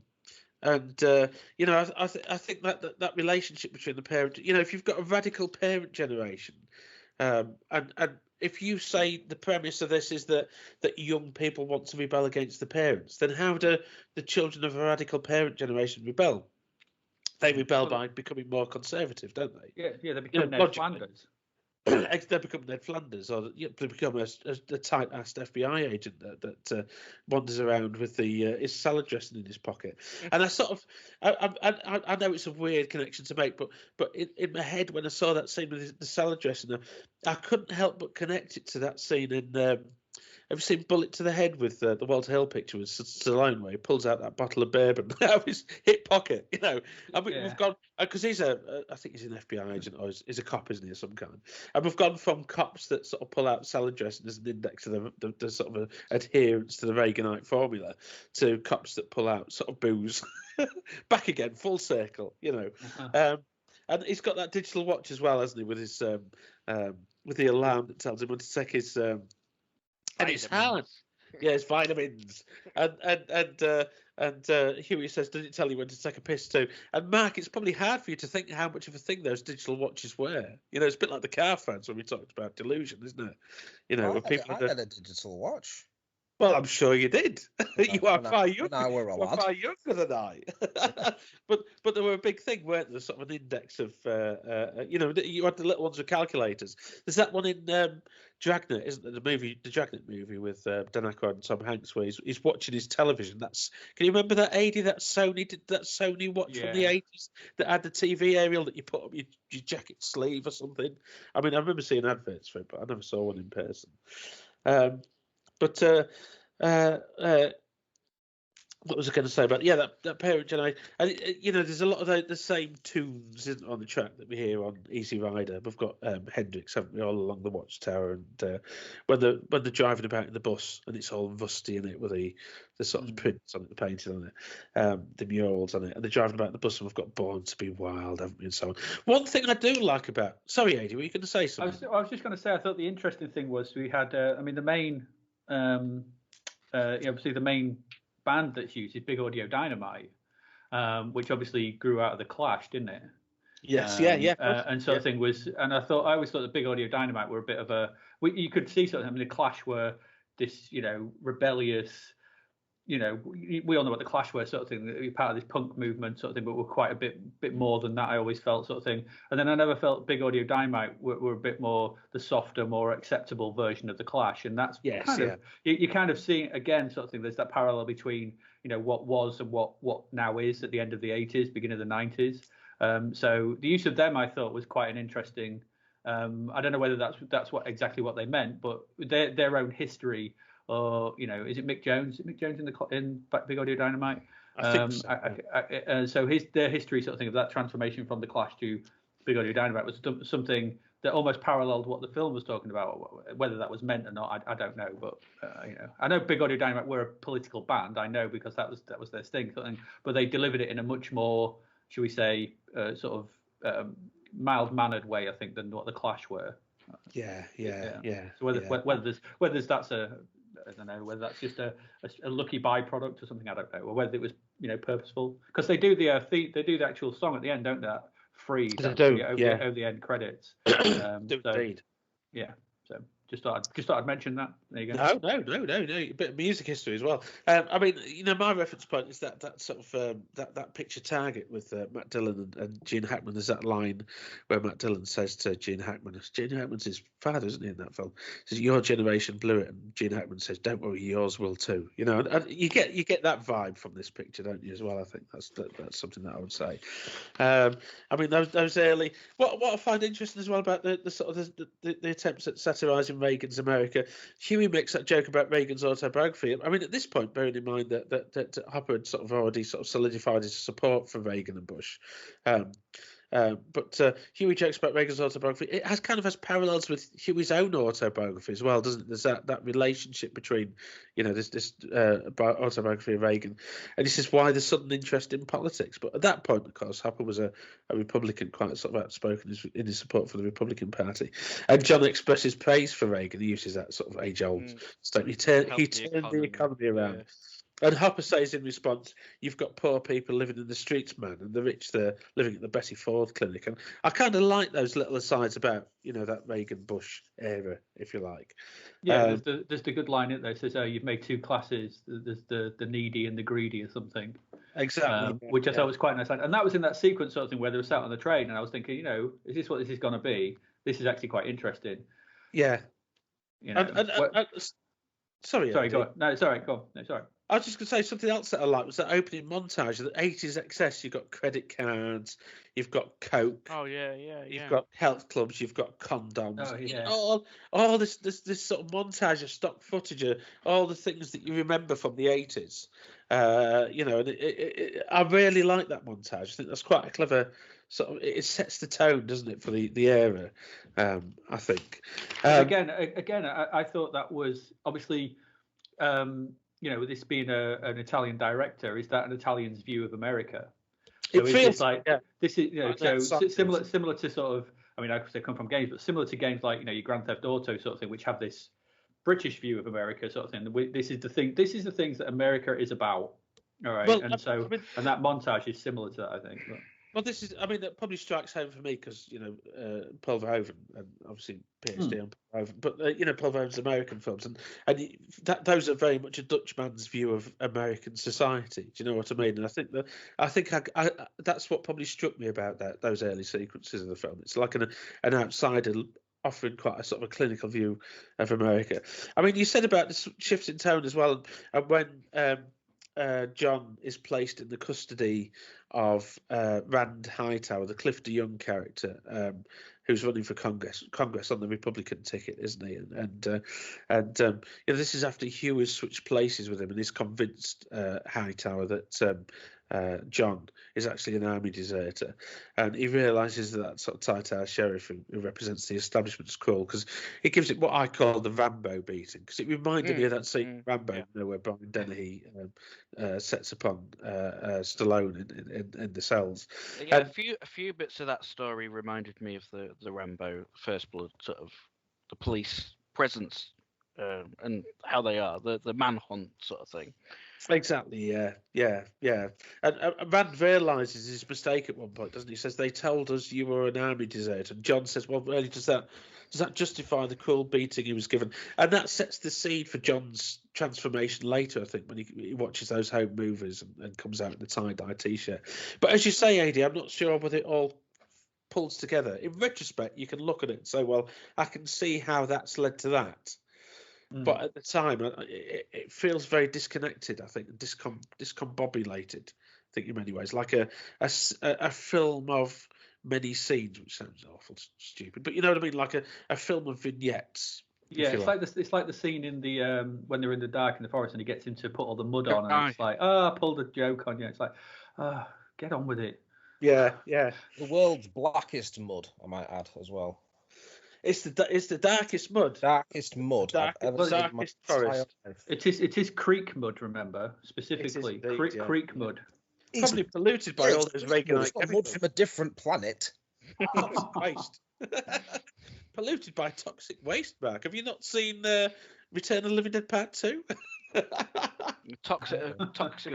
know, I think that relationship between the parent, you know, if you've got a radical parent generation, and if you say the premise of this is that young people want to rebel against the parents, then how do the children of a radical parent generation rebel? They rebel by becoming more conservative, don't they? Yeah, they become Ned Flanders. They become Ned Flanders, or they become a tight-assed FBI agent that wanders around with his salad dressing in his pocket. And I sort of, I know it's a weird connection to make, but in my head when I saw that scene with the salad dressing, I couldn't help but connect it to that scene in. Have you seen Bullet to the Head with the Walter Hill picture with Stallone, where he pulls out that bottle of bourbon out of his hip pocket? You know, I mean, we've gone because I think he's an FBI agent, or he's a cop, isn't he, of some kind? And we've gone from cops that sort of pull out salad dressing as an index of the sort of adherence to the Reaganite formula, to cops that pull out sort of booze. Back again, full circle, you know. And he's got that digital watch as well, hasn't he? With his with the alarm that tells him when to take his and it's hard. Yeah, his vitamins. And Huey says, "Does it tell you when to take a piss too?" And Mark, it's probably hard for you to think how much of a thing those digital watches were. You know, it's a bit like the car phones when we talked about delusion, isn't it? You know, where people I had a digital watch. Well, I'm sure you did. You are far younger. When I were a lad. Far younger than I. but they were a big thing, weren't there? Sort of an index of, you know, you had the little ones with calculators. There's that one in Dragnet, isn't there? The Dragnet movie with Dan Aykroyd and Tom Hanks, where he's watching his television. Can you remember that that Sony watch from the 80s that had the TV aerial that you put up your jacket sleeve or something? I mean, I remember seeing adverts for it, but I never saw one in person. What was I going to say about that parent generation? And you know, there's a lot of the same tunes on the track that we hear on Easy Rider. We've got Hendrix, haven't we, all along the Watchtower, and when they're driving about in the bus and it's all rusty in it with the sort of prints on it, the painting on it, the murals on it, and they're driving about in the bus, and we've got Born to Be Wild, haven't we, and so on. One thing I do like about, sorry, Adi, were you going to say something? I was just going to say, I thought the interesting thing was we had, I mean, the main, obviously the main band that's used is Big Audio Dynamite, which obviously grew out of the Clash, didn't it? Yes, and sort of thing was, and I always thought that Big Audio Dynamite were a bit of you could see sort of, I mean, the Clash were this, you know, rebellious, you know, we all know what the Clash were, sort of thing, part of this punk movement sort of thing, but were quite a bit more than that, I always felt, sort of thing. And then I never felt Big Audio Dynamite were a bit more the softer, more acceptable version of the Clash. And that's you kind of see, again, sort of thing, there's that parallel between, you know, what was and what now is at the end of the 80s, beginning of the 90s. So the use of them, I thought, was quite an interesting, I don't know whether that's exactly what they meant, but their own history. Or, you know, is it Mick Jones? Is it Mick Jones in Big Audio Dynamite? I think so. So their history sort of thing of that transformation from the Clash to Big Audio Dynamite was something that almost paralleled what the film was talking about. Whether that was meant or not, I don't know. But you know, I know Big Audio Dynamite were a political band. I know because that was their sting. But they delivered it in a much more, shall we say, sort of mild-mannered way, I think, than what the Clash were. Yeah. So whether that's I don't know whether that's just a lucky byproduct or something. I don't know, or whether it was, you know, purposeful. Because they do the actual song at the end, don't they? That freeze over the end credits. Indeed. Yeah. So just thought I'd mention that. There you go. No. A bit of music history as well. I mean, you know, my reference point is that sort of that picture Target with Matt Dillon and Gene Hackman. There's that line where Matt Dillon says to Gene Hackman's his father, isn't he, in that film? He says, "Your generation blew it," and Gene Hackman says, "Don't worry, yours will too." You know, and you get that vibe from this picture, don't you? As well, I think that's something that I would say. I mean, those early. What I find interesting as well about the sort of the attempts at satirising Reagan's America. Huey makes that joke about Reagan's autobiography. I mean, at this point, bearing in mind that Hopper had sort of already sort of solidified his support for Reagan and Bush. But Huey jokes about Reagan's autobiography. It has parallels with Huey's own autobiography as well, doesn't it? There's that relationship between, you know, this autobiography of Reagan, and he says why the sudden interest in politics. But at that point, of course, Hopper was a Republican, quite sort of outspoken in his support for the Republican Party, and John expresses praise for Reagan. He uses that sort of age-old statement. He turned the economy around. Yeah. And Hopper says in response, "You've got poor people living in the streets, man, and the rich they're living at the Betty Ford Clinic." And I kind of like those little asides about, you know, that Reagan-Bush era, if you like. Yeah, there's the good line in there. It says, "Oh, you've made two classes. There's the needy and the greedy," or something. Exactly. Which I thought was quite nice. And that was in that sequence sort of thing where they were sat on the train, and I was thinking, you know, is this what this is going to be? This is actually quite interesting. Yeah. You know, sorry, go on. No, sorry, go on. No, sorry. I was just going to say something else that I like was that opening montage, the 80s excess. You've got credit cards, you've got Coke. Oh, yeah. You've got health clubs, you've got condoms. Oh, yeah. All this sort of montage of stock footage, all the things that you remember from the 80s. You know, and I really like that montage. I think that's quite a clever sort of. It sets the tone, doesn't it, for the era? I think. Again, I thought that was obviously. You know, with this being an Italian director, is that an Italian's view of America? So It feels like this is similar to sort of, I mean, I could say come from games, but similar to games like your Grand Theft Auto sort of thing, which have this British view of America sort of thing. This is the thing. This is the things that America is about. All right, well, and that montage is similar to that, I think. But. Well, this is, I mean, that probably strikes home for me because, Paul Verhoeven, and obviously PhD on Paul Verhoeven, but, Paul Verhoeven's American films, and those are very much a Dutchman's view of American society. Do you know what I mean? And I think that's what probably struck me about those early sequences of the film. It's like an outsider offering quite a sort of a clinical view of America. I mean, you said about the shifts in tone as well, and when John is placed in the custody of Rand Hightower, the Cliff de Young character, who's running for Congress on the Republican ticket, isn't he? And this is after Hugh has switched places with him, and he's convinced Hightower that John is actually an army deserter, and he realises that sort of tight-ass sheriff who represents the establishment is cruel because it gives it what I call the Rambo beating, because it reminded me of that scene Rambo, where Brian Dennehy sets upon Stallone in the cells. Yeah, a few bits of that story reminded me of the Rambo First Blood, sort of the police presence and how they are, the manhunt sort of thing. Exactly, yeah. And Rand realises his mistake at one point, doesn't he? He says, they told us you were an army deserter. And John says, well, really, does that justify the cruel beating he was given? And that sets the seed for John's transformation later, I think, when he watches those home movies and comes out in the tie-dye T-shirt. But as you say, AD, I'm not sure whether it all pulls together. In retrospect, you can look at it and say, well, I can see how that's led to that. But at the time, it feels very disconnected, I think, discombobulated, I think, in many ways, like a film of many scenes, which sounds awful stupid, but you know what I mean, like a film of vignettes. Yeah, it's like the scene in the when they're in the dark in the forest and he gets him to put all the mud on, and it's like, I pulled a joke on you. It's like, get on with it. Yeah. The world's blackest mud, I might add as well. It's the darkest mud. Darkest mud I've ever seen in my forest. life. It is creek mud, remember, specifically indeed, creek mud. Probably polluted by all those Reaganite chemicals. Mud from a different planet. Toxic waste. Polluted by toxic waste, Mark. Have you not seen Return of the Living Dead Part 2? Toxic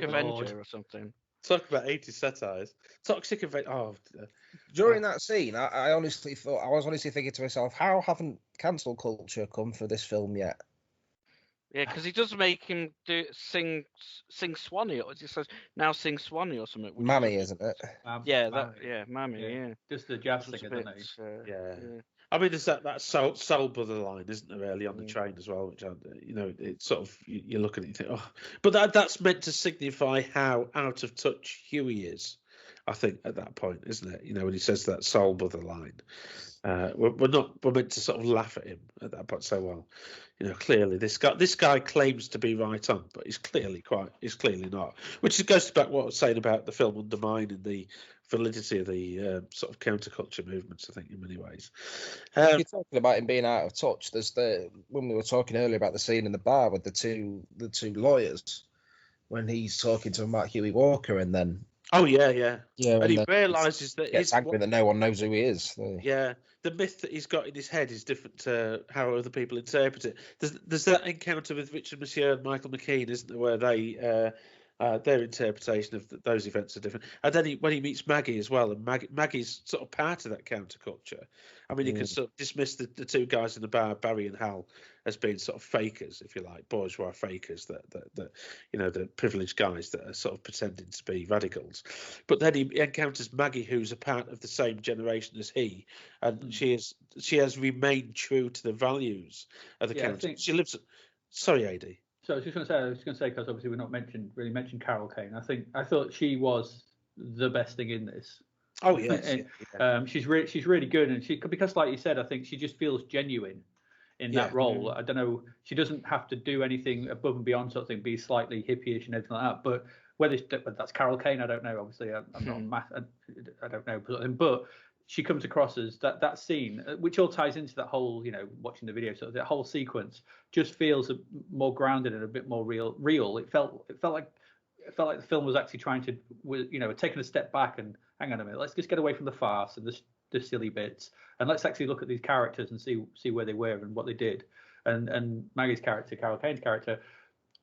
Avenger or something. Talk about 80s satires. Toxic Avenger. Oh. During that scene, I honestly thought, I was honestly thinking to myself, how haven't cancel culture come for this film yet? Yeah, because he does make him sing Swanee. Or he says now sing Swanee or something. Mammy, isn't it? Mammy. Yeah. Just the jazz singer, isn't he? Yeah. I mean, there's that soul brother line, isn't there, early on the train as well, which, it's sort of, you look at it and you think, oh. But that's meant to signify how out of touch Huey is, I think, at that point, isn't it? When he says that soul brother line. We're meant to sort of laugh at him at that point. So, well, clearly this guy claims to be right on, but he's clearly not. Which goes back to what I was saying about the film undermining the validity of the sort of counterculture movements, I think, in many ways. You're talking about him being out of touch. There's when we were talking earlier about the scene in the bar with the two lawyers, when he's talking to him about Huey Walker, and then and he realises that he's angry that no one knows who he is. Yeah, the myth that he's got in his head is different to how other people interpret it. There's that encounter with Richard Monsieur and Michael McKean, isn't there, where they their interpretation of those events are different. And then when he meets Maggie as well, and Maggie's sort of part of that counterculture. I mean, you can sort of dismiss the two guys in the bar, Barry and Hal, as being sort of fakers, if you like, bourgeois fakers, that the privileged guys that are sort of pretending to be radicals. But then he encounters Maggie, who's a part of the same generation as he, and she has remained true to the values of the counter. She lives. Sorry, AD. So I was just going to say, because obviously we're not really mentioned Carol Kane. I thought she was the best thing in this. Oh yes, she's really good, and because like you said, I think she just feels genuine in that role. I don't know, she doesn't have to do anything above and beyond sort of thing, be slightly hippie-ish and everything like that. But whether that's Carol Kane, I don't know. Obviously, I'm not I don't know, but she comes across as that scene, which all ties into that whole, watching the video, sort of that whole sequence just feels more grounded and a bit more real. It felt like it felt like the film was actually trying to, taking a step back and hang on a minute, let's just get away from the farce and the silly bits, and let's actually look at these characters and see where they were and what they did. And Maggie's character, Carol Kane's character,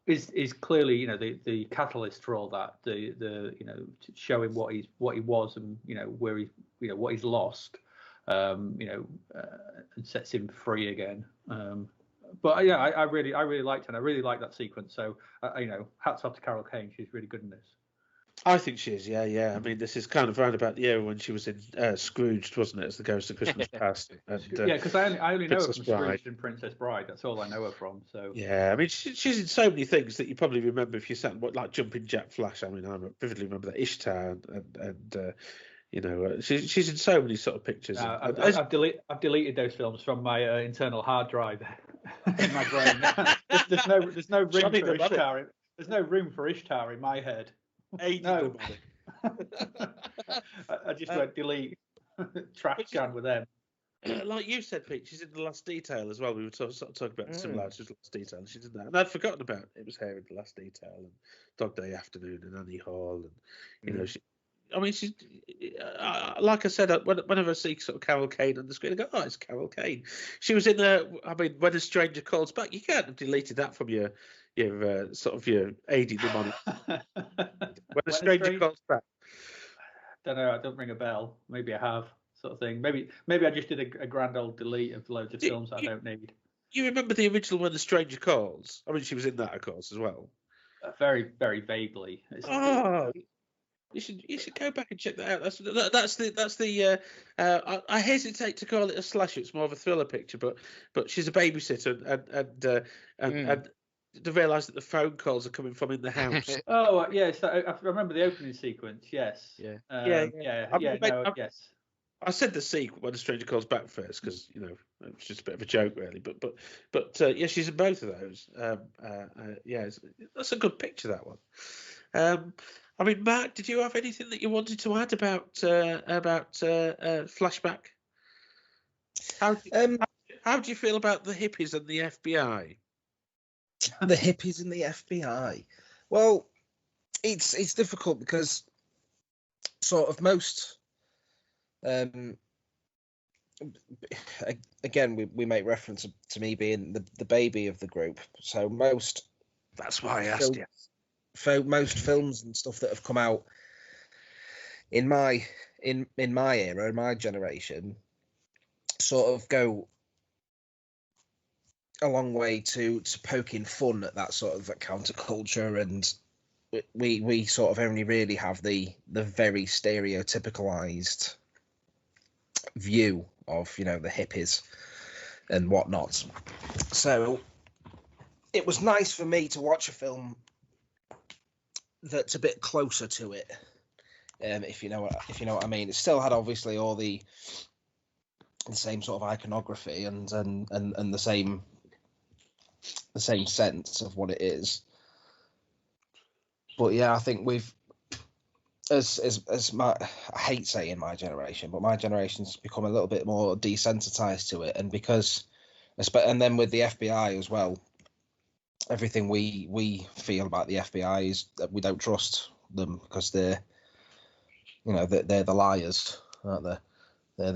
is clearly the catalyst for all that. The showing what he was and where he what he's lost, and sets him free again. But yeah, I really liked it. And I really liked that sequence. So hats off to Carol Kane. She's really good in this. I think she is, yeah. I mean, this is kind of round about the era when she was in Scrooged, wasn't it, as the Ghost of Christmas Past? And, yeah, because I only know her from Bride. Scrooged and Princess Bride. That's all I know her from. So yeah, I mean, she's in so many things that you probably remember if you sat like Jumping Jack Flash. I mean, I vividly remember that Ishtar, and she's in so many sort of pictures. I've deleted those films from my internal hard drive in my brain. There's no room for Ishtar. There's no room for Ishtar in my head. No. I just went delete trash can with them. Like you said, Pete, she's in The Last Detail as well. We were sort of talking about the similarities with Last Detail. She did that, and I'd forgotten about It Was Her in The Last Detail, and Dog Day Afternoon, and Annie Hall, and she's like I said, whenever I see sort of Carol Kane on the screen, I go, "Oh, it's Carol Kane." She was in When a Stranger Calls Back. You can't have deleted that from your sort of your AD mnemonic. When a Stranger Calls Back. Don't know. I don't ring a bell. Maybe I have, sort of thing. Maybe I just did a grand old delete of loads of films I don't need. You remember the original When the Stranger Calls? I mean, she was in that, of course, as well. Very, very vaguely. You should go back and check that out. That's the I hesitate to call it a slasher. It's more of a thriller picture, but she's a babysitter and they realise that the phone calls are coming from in the house. Oh yeah, so I remember the opening sequence. Yes. Yeah. Yes. I said the sequel When a Stranger Calls Back first because it's just a bit of a joke really, but yeah, she's in both of those. That's a good picture, that one. I mean, Mark, did you have anything that you wanted to add about Flashback? How do you feel about the hippies and the FBI? The hippies and the FBI. Well, it's difficult because sort of most. Again, we make reference to me being the baby of the group. So most. That's why I asked you. For most films and stuff that have come out in my era, in my generation, sort of go a long way to poking fun at that sort of counterculture, and we sort of only really have the very stereotypicalized view of the hippies and whatnot. So it was nice for me to watch a film that's a bit closer to it, if you know what I mean. It still had obviously all the same sort of iconography and the same sense of what it is. But yeah, I think we've as my, I hate saying my generation, but my generation's become a little bit more desensitized to it, and then with the FBI as well. Everything we feel about the FBI is that we don't trust them because they're the liars, aren't they? They're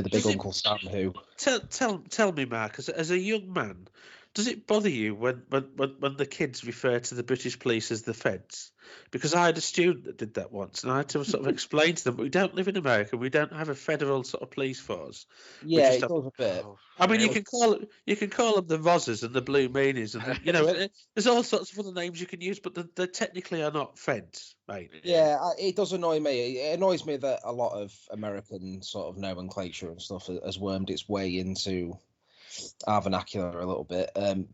the big Uncle Sam who. Tell me, Mark, as a young man, does it bother you when the kids refer to the British police as the feds? Because I had a student that did that once, and I had to sort of explain to them, we don't live in America, we don't have a federal sort of police force. Yeah, it does a bit. I mean, you can call them the Rozzers and the Blue Meanies, and there's all sorts of other names you can use, but they technically are not feds, mate. Yeah, it does annoy me. It annoys me that a lot of American sort of nomenclature and stuff has wormed its way into our vernacular a little bit.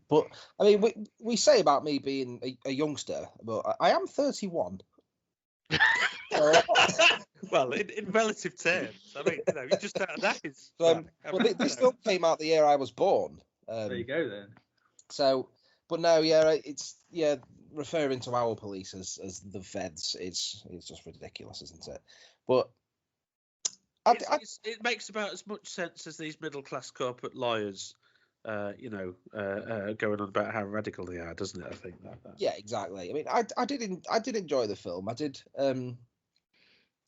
But I mean, we say about me being a youngster, but I am 31. Well, in relative terms, I mean, you just that is. Well, this film came out the year I was born. There you go then. So, but no, yeah, it's referring to our police as the feds is just ridiculous, isn't it? But it makes about as much sense as these middle class corporate lawyers going on about how radical they are, doesn't it? I think that. Yeah, exactly. I mean, I did enjoy the film. I did.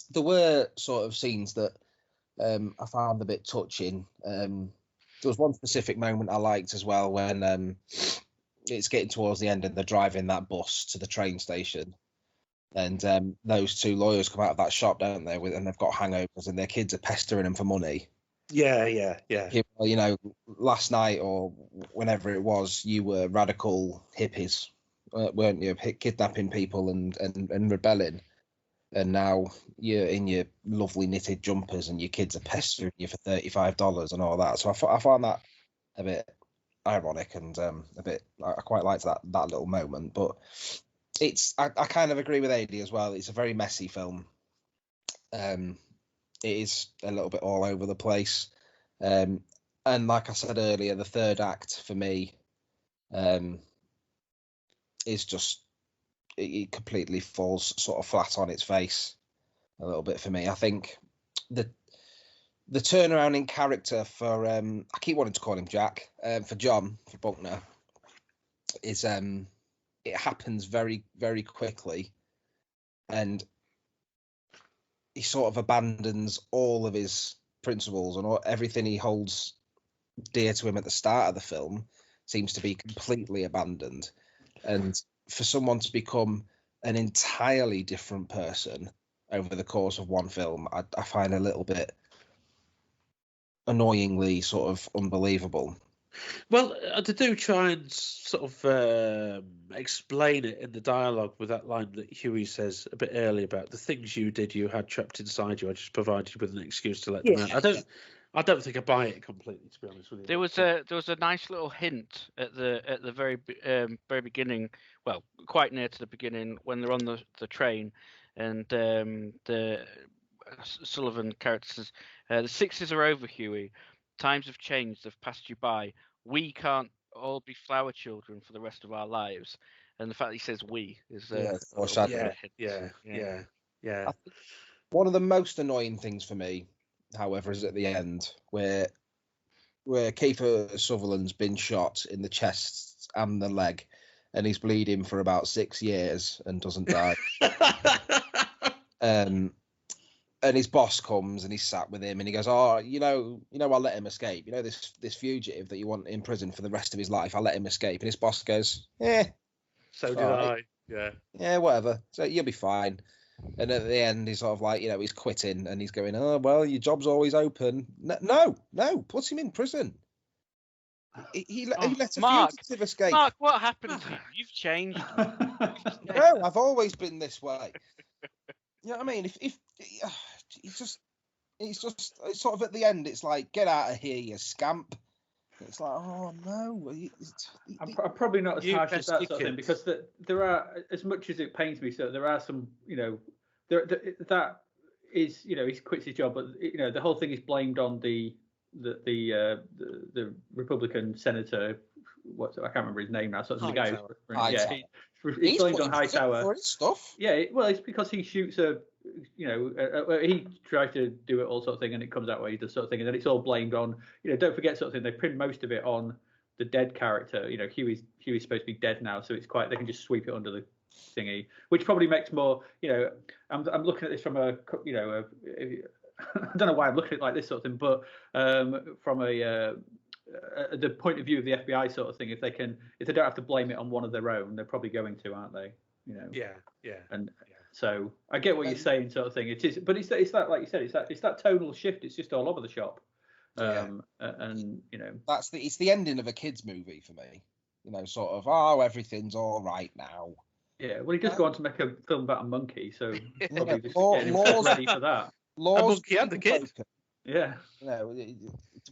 There were sort of scenes that I found a bit touching. There was one specific moment I liked as well when it's getting towards the end and they're driving that bus to the train station, and those two lawyers come out of that shop, don't they? And they've got hangovers, and their kids are pestering them for money. Yeah. You know, last night or whenever it was, you were radical hippies, weren't you? Kidnapping people and rebelling. And now you're in your lovely knitted jumpers and your kids are pestering you for $35 and all that. So I found that a bit ironic and a bit. I quite liked that little moment. But I kind of agree with AD as well. It's a very messy film. It is a little bit all over the place. And like I said earlier, the third act for me is just. It completely falls sort of flat on its face a little bit for me. I think the turnaround in character for I keep wanting to call him Jack, for Buckner is it happens very, very quickly, and he sort of abandons all of his principles and everything he holds dear to him at the start of the film seems to be completely abandoned. And for someone to become an entirely different person over the course of one film, I find a little bit annoyingly sort of unbelievable. Well, they do try and sort of explain it in the dialogue with that line that Huey says a bit earlier about the things you did, you had trapped inside you. I just provided you with an excuse to let them out. I don't think I buy it completely, to be honest with you. There was a nice little hint at the very beginning, well, quite near to the beginning, when they're on the train, and the Sullivan character says, "The 60s are over, Huey. Times have changed. They've passed you by. We can't all be flower children for the rest of our lives." And the fact that he says "we" is yeah. One of the most annoying things for me, however, is at the end where Keifer Sutherland's been shot in the chest and the leg, and he's bleeding for about 6 years and doesn't die. And his boss comes and he's sat with him and he goes, "Oh, you know, I'll let him escape. You know, this fugitive that you want in prison for the rest of his life, I'll let him escape." And his boss goes, So did I. Yeah, whatever. So you'll be fine. And at the end, he's sort of like, he's quitting and he's going, "Oh, well, your job's always open." No, put him in prison. He let a fugitive escape. Mark, what happened to you? You've changed. No, I've always been this way. You know what I mean? If it's sort of at the end, it's like, "Get out of here, you scamp." It's like, oh no. I'm probably not as harsh as that sort of thing, because there are, as much as it pains me, so there are some, that is, he quits his job, but the whole thing is blamed on the Republican senator. I can't remember his name now. So the guy, he's blamed on Hightower for his stuff. Yeah, well, it's because he shoots he tries to do it all sort of thing, and it comes out where he does sort of thing, and then it's all blamed on. Don't forget sort of thing. They pin most of it on the dead character. Huey's supposed to be dead now, so it's quite. They can just sweep it under the thingy, which probably makes more. I'm looking at this from a. I don't know why I'm looking at it like this sort of thing, but from the point of view of the FBI sort of thing, if they don't have to blame it on one of their own, they're probably going to, aren't they? Yeah. And so I get what you're saying, sort of thing. It is, but it's that, like you said, it's that tonal shift. It's just all over the shop. And it's the ending of a kids movie for me. Sort of, oh, everything's all right now. Yeah, well, he does go on to make a film about a monkey, so probably just ready for that. A monkey and the kid. Yeah. The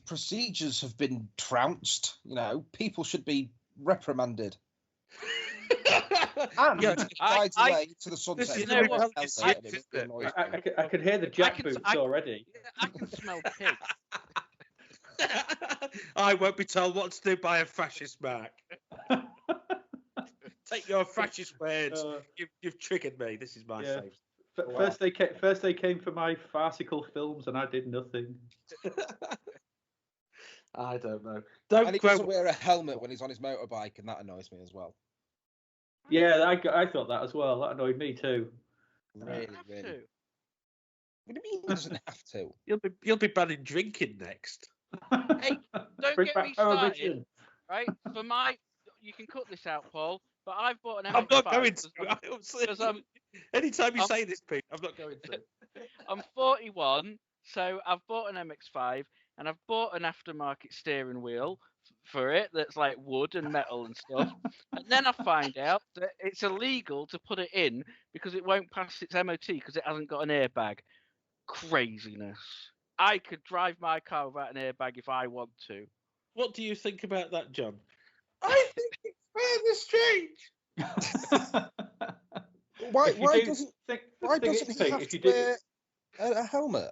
procedures have been trounced. People should be reprimanded. And rides away to the sunset. I could hear the jackboots already. I can smell pig. I won't be told what to do by a fascist, Mark. Take your fascist words. You've triggered me. This is my safe. First they came for my farcical films, and I did nothing. I don't know. And he doesn't wear a helmet when he's on his motorbike, and that annoys me as well. Yeah, I thought that as well. That annoyed me too. Really. What do you mean he doesn't have to? You'll be banning drinking next. Hey, don't Bring get back me started. prohibition. Right? You can cut this out, Paul. But I've bought an MX-5. I'm not going to. Anytime you say this, Pete, I'm not going to. I'm 41, so I've bought an MX-5 and I've bought an aftermarket steering wheel for it that's like wood and metal and stuff. And then I find out that it's illegal to put it in because it won't pass its MOT because it hasn't got an airbag. Craziness. I could drive my car without an airbag if I want to. What do you think about that, John? I think it's rather strange. Why doesn't he have to wear a helmet?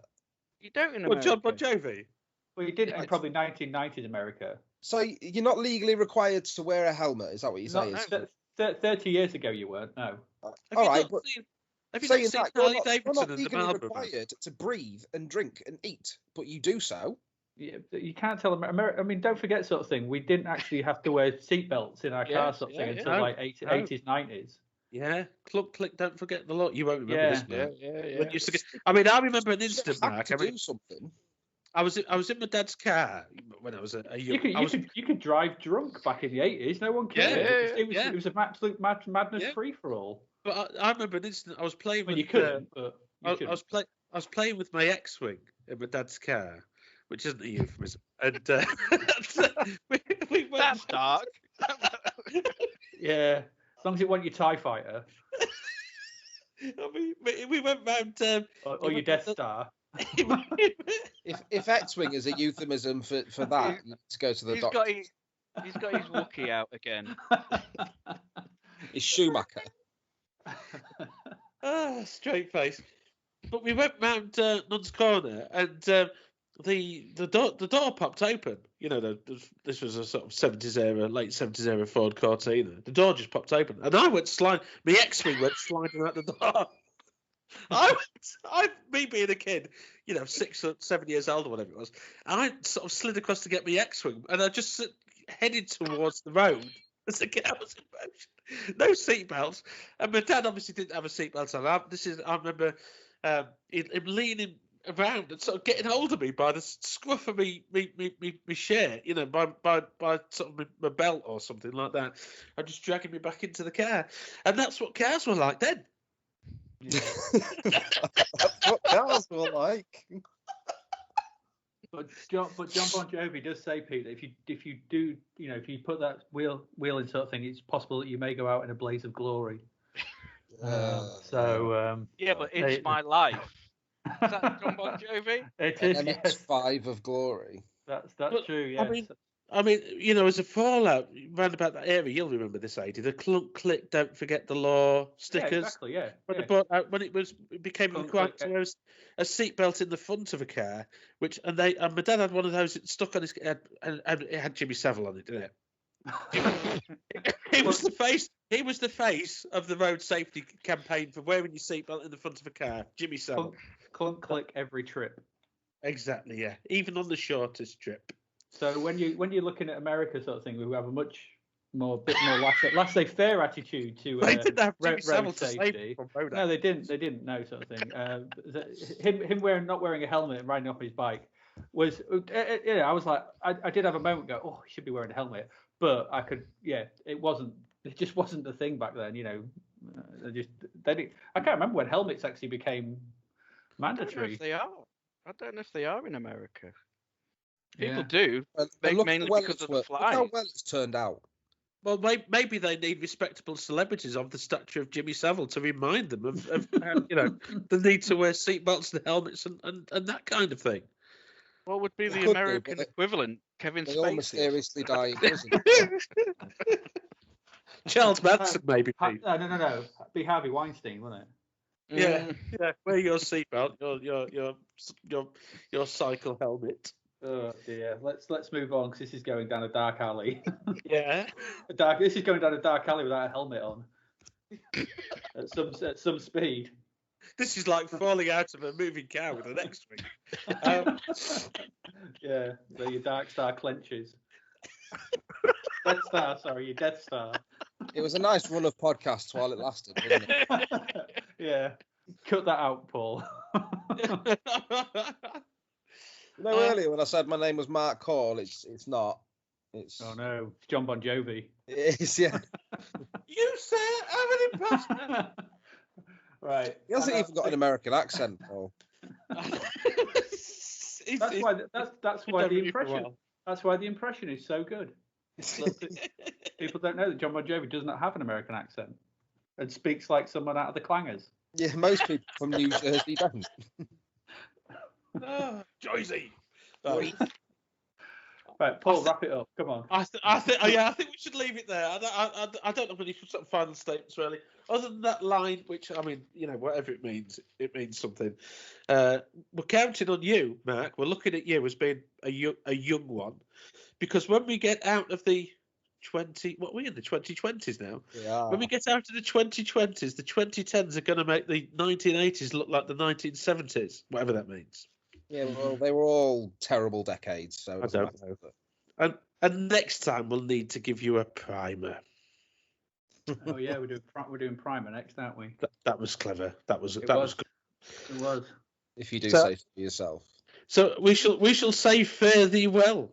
You don't in Well, America. Jon Bon Jovi. Well, you did in probably 1990s America. So you're not legally required to wear a helmet, is that what you're saying? 30 years ago you weren't, no. All right, but have you saying not seen that, Harley you're Davidson not and the legally Marlboro? required to breathe and drink and eat, but you do so. Yeah, you can't tell America. I mean, don't forget, sort of thing. We didn't actually have to wear seatbelts in our car, sort of thing, until like 80s, 90s. Yeah, cluck, click, don't forget the law. You won't remember this, man. Yeah. I mean, I remember an instant, Have Mark. to do something. I was in my dad's car when I was a young. You could drive drunk back in the 80s. No one cared. It was an absolute madness free for all. But I remember an instant. I was playing with. You couldn't. But I was playing with my X-wing in my dad's car, which isn't a euphemism. And we went. That's dark. Yeah, as long as it wasn't your TIE fighter. I mean, we went round. Or your Death Star. If X-wing is a euphemism for that, you need to go to the doctor. He's got his Wookiee out again. It's Schumacher. Straight face. But we went round Nuns Corner, and the door popped open. You know, this was a sort of 70s era, late 70s era Ford Cortina. The door just popped open, and I went sliding. My X-wing went sliding out the door. Me being a kid, 6 or 7 years old or whatever it was, I sort of slid across to get my X-wing, and I just headed towards the road as the car was in motion. No seatbelts, and my dad obviously didn't have a seatbelt on. I remember him leaning around and sort of getting hold of me by the scruff of me shirt, by sort of my belt or something like that, and just dragging me back into the car. And that's what cars were like then. That's what cars were like. But Jon Bon Jovi does say, Pete, that if you do, if you put that wheel in sort of thing, it's possible that you may go out in a blaze of glory. Yeah, but it's my life. Is that Jon Bon Jovi? It is. MX-5 of glory. That's true. Yeah. I mean, as a fallout round about that area, you'll remember this, AD. The clunk, click, don't forget the law stickers. Yeah, exactly. Yeah. When it became required to wear a seatbelt in the front of a car, and my dad had one of those stuck on his head, and it had Jimmy Savile on it, didn't it? He was the face of the road safety campaign for wearing your seatbelt in the front of a car. Jimmy Savile. Clunk, click every trip. Exactly. Yeah. Even on the shortest trip. So when you're looking at America sort of thing, we have a bit more laissez-faire attitude to they didn't have road safety. No, they didn't. No, sort of thing. Him not wearing a helmet and riding off his bike was. I was like, I did have a moment go, oh, he should be wearing a helmet, but I could. Yeah, it wasn't. It just wasn't the thing back then. I can't remember when helmets actually became mandatory. I don't know if they are in America. People do, mainly because of the fly. Look how well it's turned out. Well, maybe they need respectable celebrities of the stature of Jimmy Savile to remind them of the need to wear seatbelts and helmets and that kind of thing. What would be the American equivalent? Kevin Spacey. They all mysteriously die in prison. Charles Manson, maybe. No. It'd be Harvey Weinstein, wouldn't it? Yeah. Wear your seatbelt, your cycle helmet. Oh dear. Let's move on because this is going down a dark alley. Yeah. This is going down a dark alley without a helmet on. at some speed. This is like falling out of a moving car with an X-wing. Yeah, so your Dark Star clenches. Death Star, sorry, your Death Star. It was a nice run of podcasts while it lasted, wasn't it? Yeah. Cut that out, Paul. Earlier when I said my name was Mark Call, it's not. It's Oh no, it's Jon Bon Jovi. It is, yeah. You say I'm an imposter. Right. He hasn't even got an American accent, Paul. That's why the impression. That's why the impression is so good. People don't know that Jon Bon Jovi does not have an American accent and speaks like someone out of the Clangers. Yeah, most people from New Jersey don't. Jersey. Right, Paul, wrap it up. Come on. I think we should leave it there. I don't have any sort of final statements really, other than that line, which I mean, whatever it means something. We're counting on you, Mark. We're looking at you as being a young one, because when we get out of the 2020s now. Yeah. When we get out of the 2020s, the 2010s are going to make the 1980s look like the 1970s, whatever that means. Yeah, well, they were all terrible decades, so I don't know. And next time we'll need to give you a primer. Oh yeah, we're doing primer next, aren't we? That was clever. That was good. It was. If you do say so yourself. So we shall say fare thee well.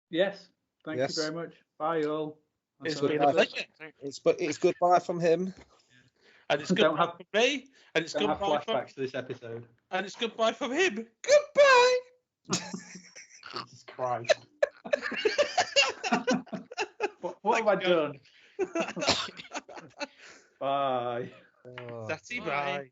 Yes. Thank you very much. Bye, all. It's been a pleasure. It's goodbye from him. And it's goodbye from me. And it's don't goodbye have flashbacks to this episode. And it's goodbye from him. Goodbye. Jesus Christ. What have I done? Bye. That's bye.